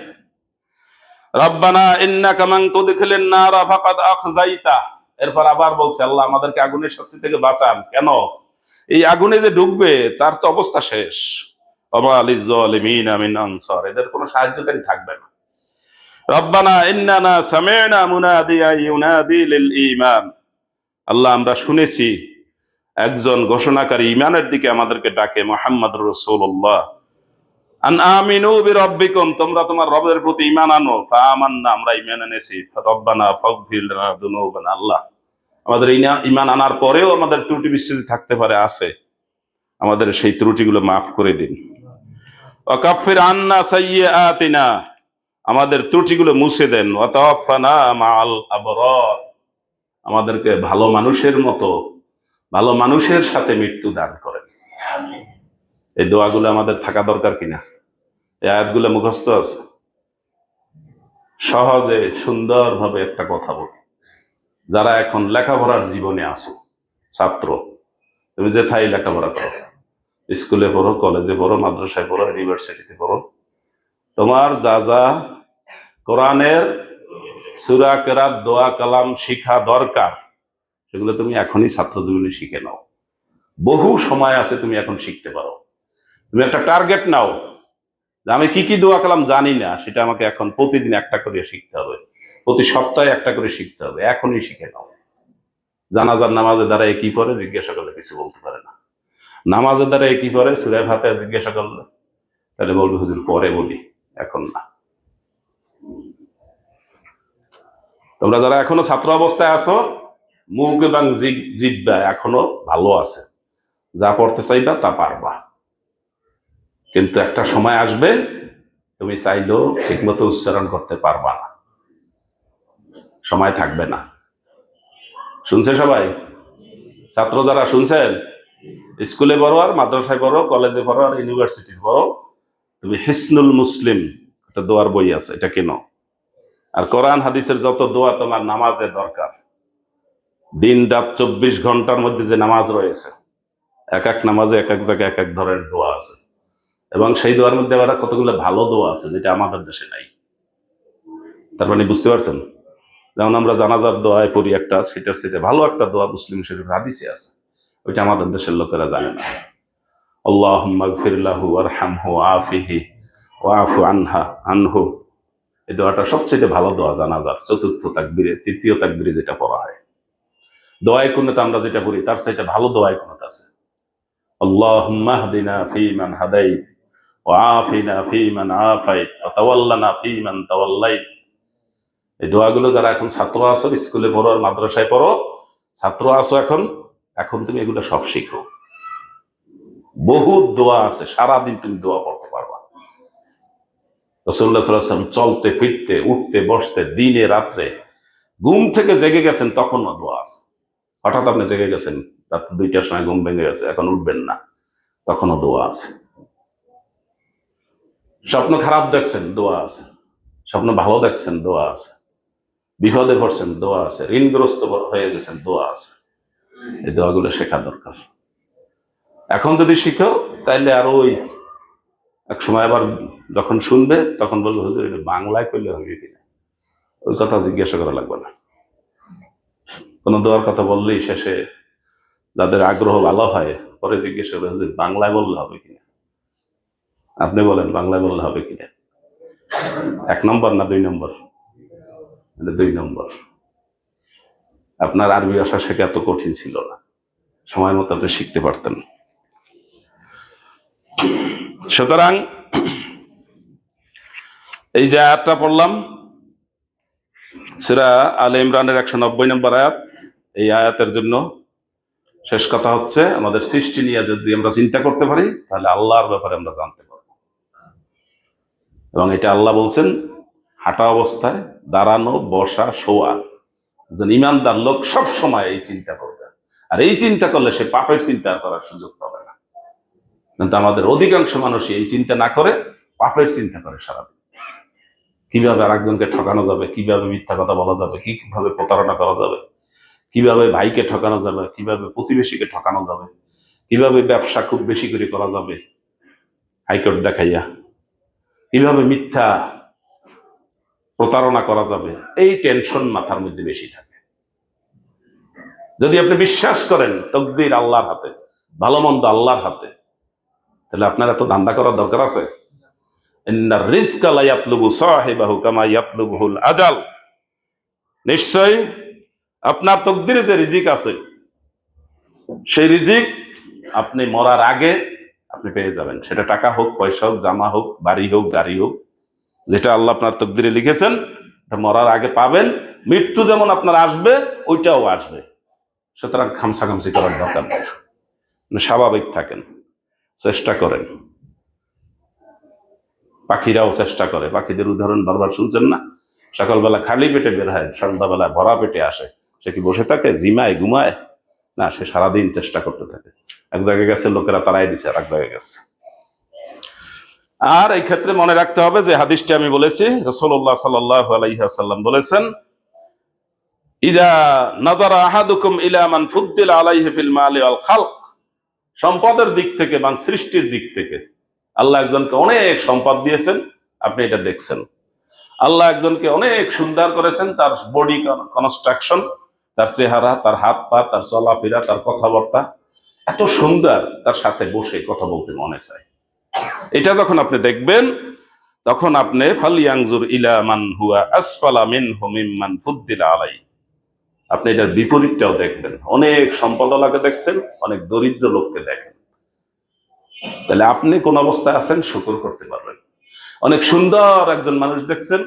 রব্বানা ইন্নাকা মান তুদখিলিন নারা ফাকাদ আখযাইতা, এরপর আবার বলছে আল্লাহ আমাদেরকে আগুনের শাস্তি থেকে বাঁচান। কেন? এই আগুনে যে ঢুকবে তার তো অবস্থা শেষ। ওয়া লিজ জালিমিনা মিন আনসার, এদের কোনো সাহায্যকারী থাকবে না। রব্বানা ইন্নানা সামি'না মুনাদিয়ান ইউনাদি লিল ঈমান, আল্লাহ আমরা শুনেছি একজন ঘোষণাকারী ঈমানের দিকে আমাদেরকে ডাকে, মুহাম্মাদুর রাসূলুল্লাহ, আন আমিনু বিরাব্বিকুম, তোমরা তোমার রবের প্রতি ঈমান আনো। ফাআমান্না, আমরা ঈমান এনেছি। রব্বানা ফাগফির লানা যুনুবানা, আল্লাহ আমাদের ঈমান আনার পরেও আমাদের ত্রুটি বিচ্যুতি থাকতে পারে, আছে, আমাদের সেই ত্রুটিগুলো মাফ করে দিন। ওয়া কাফির আন্না সাইয়্যাতিনা, আমাদের ত্রুটিগুলো মুছে দেন। ওয়া তাওয়াফানা মাআল আবরার, আমাদেরকে ভালো মানুষের মতো, ভালো মানুষের সাথে মৃত্যু দান করেন। এই দোয়াগুলো আমাদের থাকা দরকার কিনা? এই আয়াতগুলো মুখস্থ আছে? সহজে সুন্দরভাবে একটা কথা বলি, যারা এখন লেখাপড়ার জীবনে আছো, ছাত্র, তুমি যেথায় লেখাপড়া করো, স্কুলে পড়ো, কলেজে পড়ো, মাদ্রাসায় পড়ো, ইউনিভার্সিটিতে পড়ো, তোমার যা যা কোরআনের সূরা, কেরাত, দোয়া, কালাম শিখা দরকার সেগুলো তুমি এখনই ছাত্র জীবনে শিখে নাও। বহু সময় আছে, তুমি এখন শিখতে পারো। তুমি একটা টার্গেট নাও যে আমি কি কি দোয়া কালাম জানি না, সেটা আমাকে এখন প্রতিদিন একটা করে শিখতে হবে, প্রতি সপ্তাহে একটা করে শিখতে হবে, এখনই শিখে নাও। জানাজার নামাজের দ্বারা কি পড়ে জিজ্ঞাসা করলে কিছু বলতে পারে না। নামাজের দ্বারা কি পড়ে সূরা ফাতিহা জিজ্ঞাসা করলে তাহলে বলবে হুজুর পরে বলি, এখন না। তোমরা যারা এখনো ছাত্র অবস্থায় আছো, মুখ এবং জিহ্বা এখনো ভালো আছে, যা পড়তে চাইবা তা পারবা, কিন্তু একটা সময় আসবে তুমি চাইলেও ঠিকমতো উচ্চারণ করতে পারবা না, সময় থাকবে না। শুনছে সবাই? ছাত্র যারা শুনছেন, স্কুলে পড়ো আর মাদ্রাসায় পড়ো, কলেজে পড়ো আর ইউনিভার্সিটি পড়ো, তুমি হিসনুল মুসলিম একটা দোয়ার বই আছে, এটা কেনো। আর কোরআন হাদিসের যত দোয়া তোমার নামাজে দরকার, দিন রাত 24 ঘন্টার মধ্যে যে নামাজ রয়েছে, এক এক নামাজে এক এক জায়গায় এক এক ধরনের দোয়া আছে, এবং সেই দোয়ার মধ্যে আবার কতগুলো ভালো দোয়া আছে যেটা আমাদের দেশে নাই। তার মানে বুঝতে পারছেন? যেমন আমরা জানাজার দোয়ায় পড়ি একটা, সেটার সাথে ভালো একটা দোয়া মুসলিম শরীফ হাদিসে আছে, ওইটা আমাদের দেশের লোকেরা জানে না। আল্লাহুম্মা গফির লাহু ওয়ারহামহু ওয়াআফিহি ওয়াআফু আনহু। এই দোয়াটা সবচেয়ে ভালো দোয়া জানাজার চতুর্থ তাকবীরে, তৃতীয় তাকবীরে যেটা পড়া হয়। দোয়ায় কুনুত আমরা যেটা পড়ি তার চাইতে ভালো দোয়ায় কুনুত আছে। আল্লাহুম্মা হদিনা ফীমান হাদাইত ওয়া আফিনা ফীমান আফাইত ওয়া তাওয়াল্লানা ফীমান তাওয়াল্লাইত। এই দোয়াগুলো যারা এখন ছাত্র আছো, স্কুলে পড়ো আর মাদ্রাসায় পড়ো, ছাত্র আছো এখন, এখন তুমি এগুলো সব শিখো। বহুত দোয়া আছে, সারাদিন তুমি দোয়া পড়তে পারবা। রাসূলুল্লাহ সাল্লাল্লাহু আলাইহি ওয়াসাল্লাম চলতে ফিরতে উঠতে বসতে দিনে রাত্রে, ঘুম থেকে জেগে গেছেন তখনও দোয়া আছে। হঠাৎ আপনি জেগে গেছেন রাত 2টার সময়, ঘুম ভেঙে গেছে, এখন উঠবেন না, তখনও দোয়া আছে। স্বপ্ন খারাপ দেখছেন, দোয়া আছে। স্বপ্ন ভালো দেখছেন, দোয়া আছে। বিপদে পড়ছেন, দোয়া আছে। ঋণগ্রস্ত হয়ে গেছেন, দোয়া আছে। এই দোয়াগুলো শেখা দরকার। এখন যদি শিখো তাইলে আর ওই এক সময় আবার যখন শুনবে তখন বলবে হুজুর এটা বাংলায় করলে হবে কিনা, ওই কথা জিজ্ঞাসা করা লাগবে না। কোনো দোয়ার কথা বললেই শেষে যাদের আগ্রহ ভালো হয় পরে জিজ্ঞাসা করে হুজুর বাংলায় বললে হবে কিনা, আপনি বলেন বাংলায় বললে হবে কিনা। 1 নম্বর না 2 নম্বর? 2 নম্বর। আপনার আরবি ভাষা শেখা এত কঠিন ছিল না, সময় মতো আপনি শিখতে পারতেন। সুতরাং এই যে আয়াতটা পড়লাম সূরা আলে ইমরানের 190 নম্বর আয়াত, এই আয়াতের জন্য শেষ কথা হচ্ছে আমাদের সৃষ্টি নিয়ে যদি আমরা চিন্তা করতে পারি তাহলে আল্লাহর ব্যাপারে আমরা জানতে পারবো। এবং এটা আল্লাহ বলছেন হাঁটা অবস্থায়, দাঁড়ানো, বসা, শোয়া, একজন ইমানদার লোক সব সময় এই চিন্তা করবে। আর এই চিন্তা করলে সে পাপের চিন্তা করার সুযোগ পাবে না। কিন্তু আমাদের অধিকাংশ মানুষই এই চিন্তা না করে পাপের চিন্তা করে সারাদিন। কিভাবে আরেকজনকে ঠকানো যাবে, কিভাবে মিথ্যা কথা বলা যাবে, কিভাবে প্রতারণা করা যাবে, কিভাবে ভাইকে ঠকানো যাবে, কিভাবে প্রতিবেশীকে ঠকানো যাবে, কিভাবে ব্যবসা খুব বেশি করে করা যাবে হাইকোর্ট দেখাইয়া, কিভাবে মিথ্যা প্রতারণা করা যাবে, এই টেনশন মাথার মধ্যে বেশি থাকে। যদি আপনি বিশ্বাস করেন তকদির আল্লাহর হাতে, ভালো মন্দ আল্লাহর হাতে, তাহলে আপনার এত ধান্দা করার দরকার আছে? ইন্নার রিজকা লা ইয়াতলুবু সাহিবাহু কামা ইয়াতলুবুল আজাল। নিশ্চয়ই আপনার তকদিরে যে রিজিক আছে সেই রিজিক আপনি মরার আগে আপনি পেয়ে যাবেন। সেটা টাকা হোক, পয়সা হোক, জামা হোক, বাড়ি হোক, গাড়ি হোক, যেটা আল্লাহ আপনার তকদিরে লিখেছেন মরার আগে পাবেন। মৃত্যু যেমন আপনার আসবে ওইটাও আসবে। সুতরাং খামসাখামসি করার দরকার নেই, স্বাভাবিক থাকেন, চেষ্টা করেন। পাখিরাও চেষ্টা করে, পাখিদের উদাহরণ বারবার শুনছেন না? সকালবেলা খালি পেটে বের হয়, সন্ধ্যাবেলা ভরা পেটে আসে। সে কি বসে থাকে, জিমায়, ঘুমায়? না, সে সারাদিন চেষ্টা করতে থাকে। এক জায়গায় গেছে, লোকেরা তারাই দিছে, আর এক জায়গায় গেছে। আর এই ক্ষেত্রে মনে রাখতে হবে যে হাদিসটি আমি বলেছি, রাসূলুল্লাহ সাল্লাল্লাহু আলাইহি ওয়াসাল্লাম বলেছেন, ইযা নাযারা আহাদুকুম ইলা মান ফুদ্দিলা আলাইহি ফিল মালি ওয়াল খালক। সম্পদের দিক থেকে এবং সৃষ্টির দিক থেকে আল্লাহ একজনকে অনেক সম্পদ দিয়েছেন, আপনি এটা দেখছেন। আল্লাহ একজনকে অনেক সুন্দর করেছেন, তার বডি কনস্ট্রাকশন, তার চেহারা, তার হাত পা, তার চলাফেরা, তার কথাবার্তা এত সুন্দর, তার সাথে বসে কথা বলতে মনে চায়। এটা যখন আপনি দেখবেন, তখন আপনি ফালিয়ানজুর ইলা মান হুয়া আসফালা মিনহু মিম্মান ফুদ্দিলা আলাই, আপনি এটার বিপরীতটাও দেখবেন। অনেক সম্পদওয়ালাকে দেখছেন, অনেক দরিদ্র লোককে দেখেন। তাহলে আপনি কোন অবস্থায় আছেন শুকর করতে পারবেন। অনেক সুন্দর একজন মানুষ দেখছেন,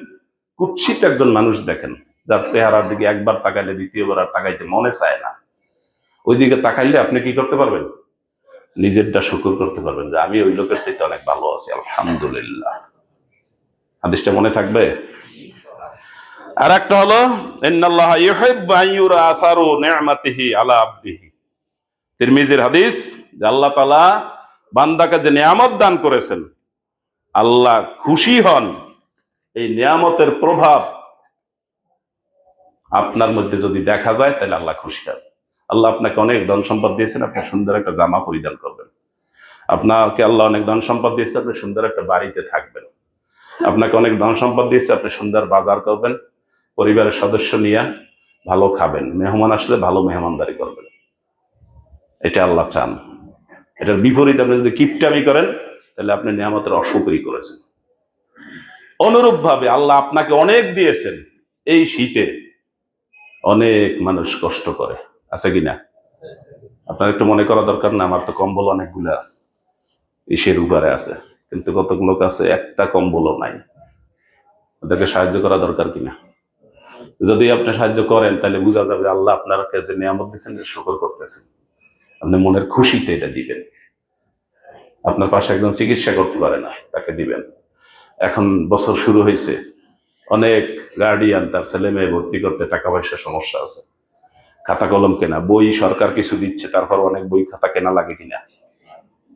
কুৎসিত একজন মানুষ দেখেন, যার চেহারার দিকে একবার তাকাইলে দ্বিতীয়বার আর তাকাইতে মনে চায় না, ওই দিকে তাকাইলে আপনি কি করতে পারবেন? নিজেরটা শুকর করতে পারবেন যে আমি ওই লোকের চাইতে অনেক ভালো আছি, আলহামদুলিল্লাহ। হাদিসটা মনে থাকবে। আর একটা হলো ইন্নাল্লাহা ইউহিব্বু আন ইউরা আসারু নি'মাতিহি আলা আবদিহি, তিরমিজির হাদিস, যে আল্লাহ তাআলা বান্দাকে যে নিয়ামত দান করেছেন, আল্লাহ খুশি হন এই নিয়ামতের প্রভাব আপনার মধ্যে যদি দেখা যায়, তাহলে আল্লাহ খুশি হন। আল্লাহ আপনাকে অনেক ধন সম্পদ দিয়েছেন, আপনি সুন্দর একটা জামা পরিধান করবেন। আপনাকে আল্লাহ অনেক ধন সম্পদ দিয়েছে, আপনি সুন্দর একটা বাড়িতে থাকবেন। আপনাকে অনেক ধন সম্পদ দিয়েছে, আপনি সুন্দর বাজার করবেন, পরিবারের সদস্য নিয়ে ভালো খাবেন, মেহমান আসলে ভালো মেহমানদারি করবেন। এটা আল্লাহ চান। এটার বিপরীত আপনি যদি কিপটামি করেন, তাহলে আপনি নিয়ামতের অশুকরি করেছেন। অনুরূপ ভাবে আল্লাহ আপনাকে অনেক দিয়েছেন, এই শীতে অনেক মানুষ কষ্ট করে, আছে কিনা? আপনার একটু মনে করা দরকার না, আমার তো কম্বল অনেকগুলা ইসের উপরে আছে, কিন্তু কতক লোক আছে একটা কম্বলও নাই, ওদেরকে সাহায্য করা দরকার কিনা? যদি আপনি সাহায্য করেন, তাহলে বোঝা যাবে আল্লাহ আপনাকে যে নিয়ামত দিচ্ছেন শুকর করতেছেন। আপনি মনের খুশিতে এটা দিবেন। আপনার পাশে একজন চিকিৎসা করতে পারে না, তাকে দিবেন। এখন বছর শুরু হয়েছে, অনেক গার্ডিয়ান তার ছেলে মেয়ে ভর্তি করতে টাকা পয়সা সমস্যা আছে, খাতা কলম কেনা, বই সরকার কিছু দিচ্ছে, তারপর অনেক বই খাতা কেনা লাগে কিনা,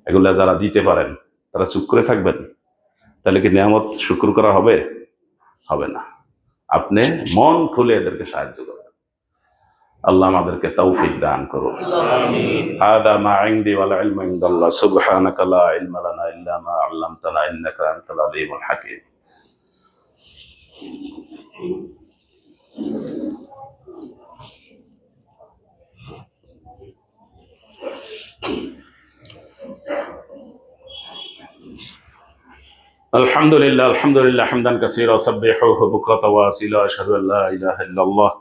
এগুলা যারা দিতে পারেন তারা চুপ করে থাকবেন? তাহলে কি নিয়ামত শুকর করা হবে? হবে না। আপনি মন খুলে এদেরকে সাহায্য করবেন। আল্লাহ আমাদেরকে তৌফিক দান করুন। হাদা মা ইনদি ওয়াল ইলমু ইনদাল্লাহ, সুবহানাকা লা ইলমা লানা ইল্লা মা আল্লামতানা ইন্নাকা আনতাল আলিমুল হাকীম। আলহামদুলিল্লাহ, আলহামদুলিল্লাহ হামদান কাসীরা সাব্বিহুহু বুকরাতাও ওয়া আসীলা, আশহাদু আল লা ইলাহা ইল্লাল্লাহ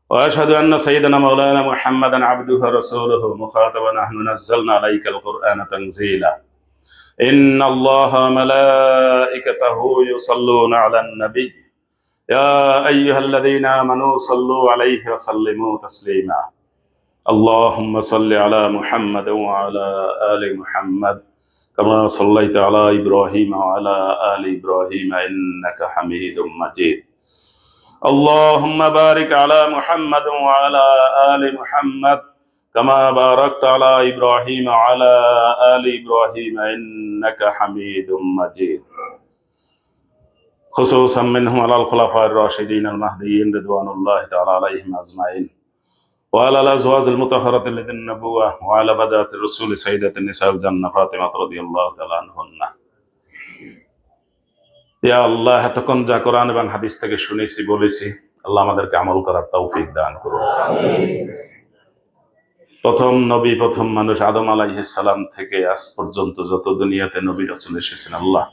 ওয়া আশহাদু আন্না সাইয়্যিদানা মাওলানা মুহাম্মাদান আবদুহু ওয়া রাসূলুহু মুখাতাবান নাহনু নাযালনা আলাইকাল কুরআনা তানযীলা। ইন্নাল্লাহা ওয়া মালাইকাতাহু ইউসাল্লুনা আলান নাবী ইয়া আইয়ুহাল্লাযীনা আমানু সাল্লু আলাইহি ওয়া সাল্লিমু তাসলিমা। আল্লাহুম্মা সাল্লি আলা মুহাম্মাদ ওয়া আলা আলি মুহাম্মাদ কামা সাল্লাইতা আলা ইব্রাহিম ওয়া আলা আলি ইব্রাহিম ইন্নাকা হামিদুম মাজিদ। আল্লাহুম্মা বারিক আলা মুহাম্মাদ ওয়া আলা আলি মুহাম্মাদ কামা বারাকতা আলা ইব্রাহিম ওয়া আলা আলি ইব্রাহিম ইন্নাকা হামিদুম মাজিদ। খুসুসাম মিনহুম আলাল খুলাফায়ে রাশিদিন আল মাহদিয়্যিন রিদওয়ানুল্লাহি তাআলা আলাইহিম আজমাইন وعلى الأزواج المطهرة الذين النبوة وعلى بدات الرسول سيدة النساء الجنة فاطمة رضي الله تعالى عنهن। ইয়া আল্লাহ, এতক্ষণ যা কোরআন এবং হাদিস থেকে শুনেছি বলেছি, আল্লাহ আমাদেরকে আমল করার তৌফিক দান করুন। প্রথম নবী, প্রথম মানুষ আদম আলাইহিস সালাম থেকে আজ পর্যন্ত যত দুনিয়াতে নবী রাসূল এসেছেন, আল্লাহ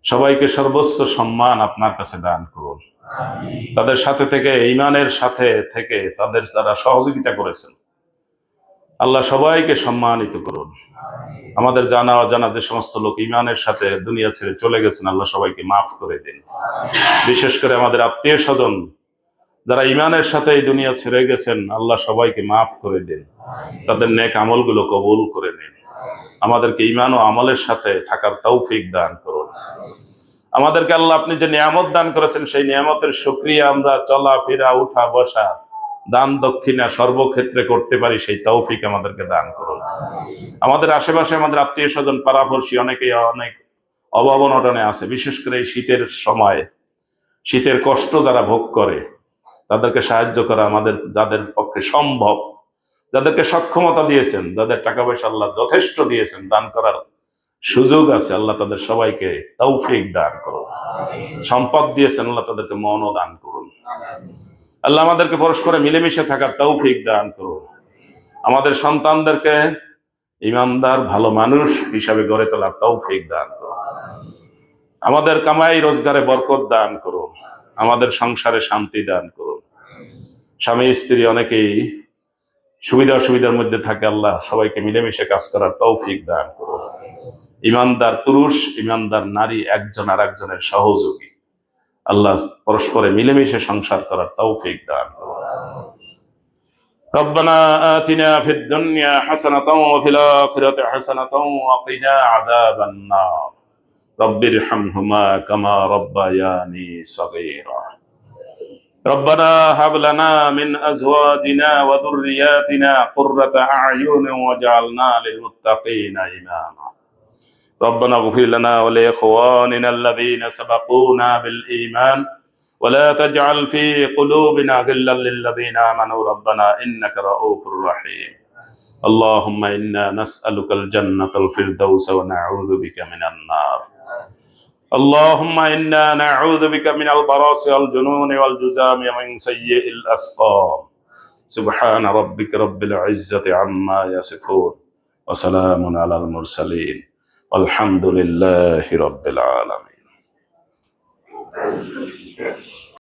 সবাইকে সর্বোচ্চ সম্মান আপনার কাছে দান করুন। তাদের সাথে থেকে, ঈমানের সাথে থেকে তাদের যারা সহযোগিতা করেছেন, আল্লাহ সবাইকে সম্মানিত করুন। আমাদের জানা অজানা যে সমস্ত লোক ঈমানের সাথে দুনিয়া ছেড়ে চলে গেছেন, আল্লাহ সবাইকে মাফ করে দিন। বিশেষ করে আমাদের আত্মীয় স্বজন যারা ঈমানের সাথে এই দুনিয়া ছেড়ে গেছেন, আল্লাহ সবাইকে মাফ করে দিন। তাদের নেক আমলগুলো কবুল করে নিন। আমাদেরকে ঈমান ও আমলের সাথে থাকার তৌফিক দান করুন। আমাদেরকে আল্লাহ আপনি যে নিয়ামত দান করেছেন, সেই নিয়ামতের শুকরিয়া আমরা চলাফেরা, উঠা বসা, দান দক্ষিণা সর্বক্ষেত্রে করতে পারি, সেই তৌফিক আমাদেরকে দান করুন। আমাদের আশেপাশে আমাদের আত্মীয় স্বজন, পাড়াপড়শি অনেকেই অনেক অভাব অনটনে আছে। বিশেষ করে এই শীতের সময় শীতের কষ্ট যারা ভোগ করে, তাদেরকে সাহায্য করা আমাদের যাদের পক্ষে সম্ভব, যাদেরকে সক্ষমতা দিয়েছেন, যাদের টাকা পয়সা আল্লাহ যথেষ্ট দিয়েছেন, দান করার সুযোগ আছে, আল্লাহ তাদের সবাইকে তৌফিক দান করুন। সম্পদ দিয়েছেন, আল্লাহ তাদেরকে মনও দান করুন। আল্লাহ আমাদেরকে পরস্পরে মিলেমিশে থাকার তৌফিক দান করুন। আমাদের সন্তানদেরকে ইমানদার ভালো মানুষ হিসাবে গড়ে তোলার তৌফিক দান করুন। আমাদের কামাই রোজগারে বরকত দান করুন। আমাদের সংসারে শান্তি দান করুন। স্বামী স্ত্রী অনেকেই সুবিধা অসুবিধার মধ্যে থাকে, আল্লাহ সবাইকে মিলেমিশে কাজ করার তৌফিক দান করুন। ইমানদার পুরুষ ইমানদার নারী একজন আর একজনের সহযোগী, আল্লাহ পরস্পরে মিলেমিশে সংসার করার তৌফিক দান করুন। ربنا آتنا في الدنيا حسنة وفي الآخرة حسنة وقنا عذاب النار رب ارحمهما كما ربياني صغيرا ربنا هب لنا من أزواجنا وذرياتنا قرة أعين واجعلنا للمتقين إماما ربنا اغفر لنا ولإخواننا الذين سبقونا بالإيمان ولا تجعل في قلوبنا غلا للذين آمنوا ربنا إنك رؤوف رحيم اللهم إنا نسألك الجنة الفردوس ونعوذ بك من النار اللهم إنا نعوذ بك من البراس والجنون والجزام ومن سيء الأسقام سبحان ربك رب العزة عما يصفون وسلام على المرسلين والحمد لله رب العالمين.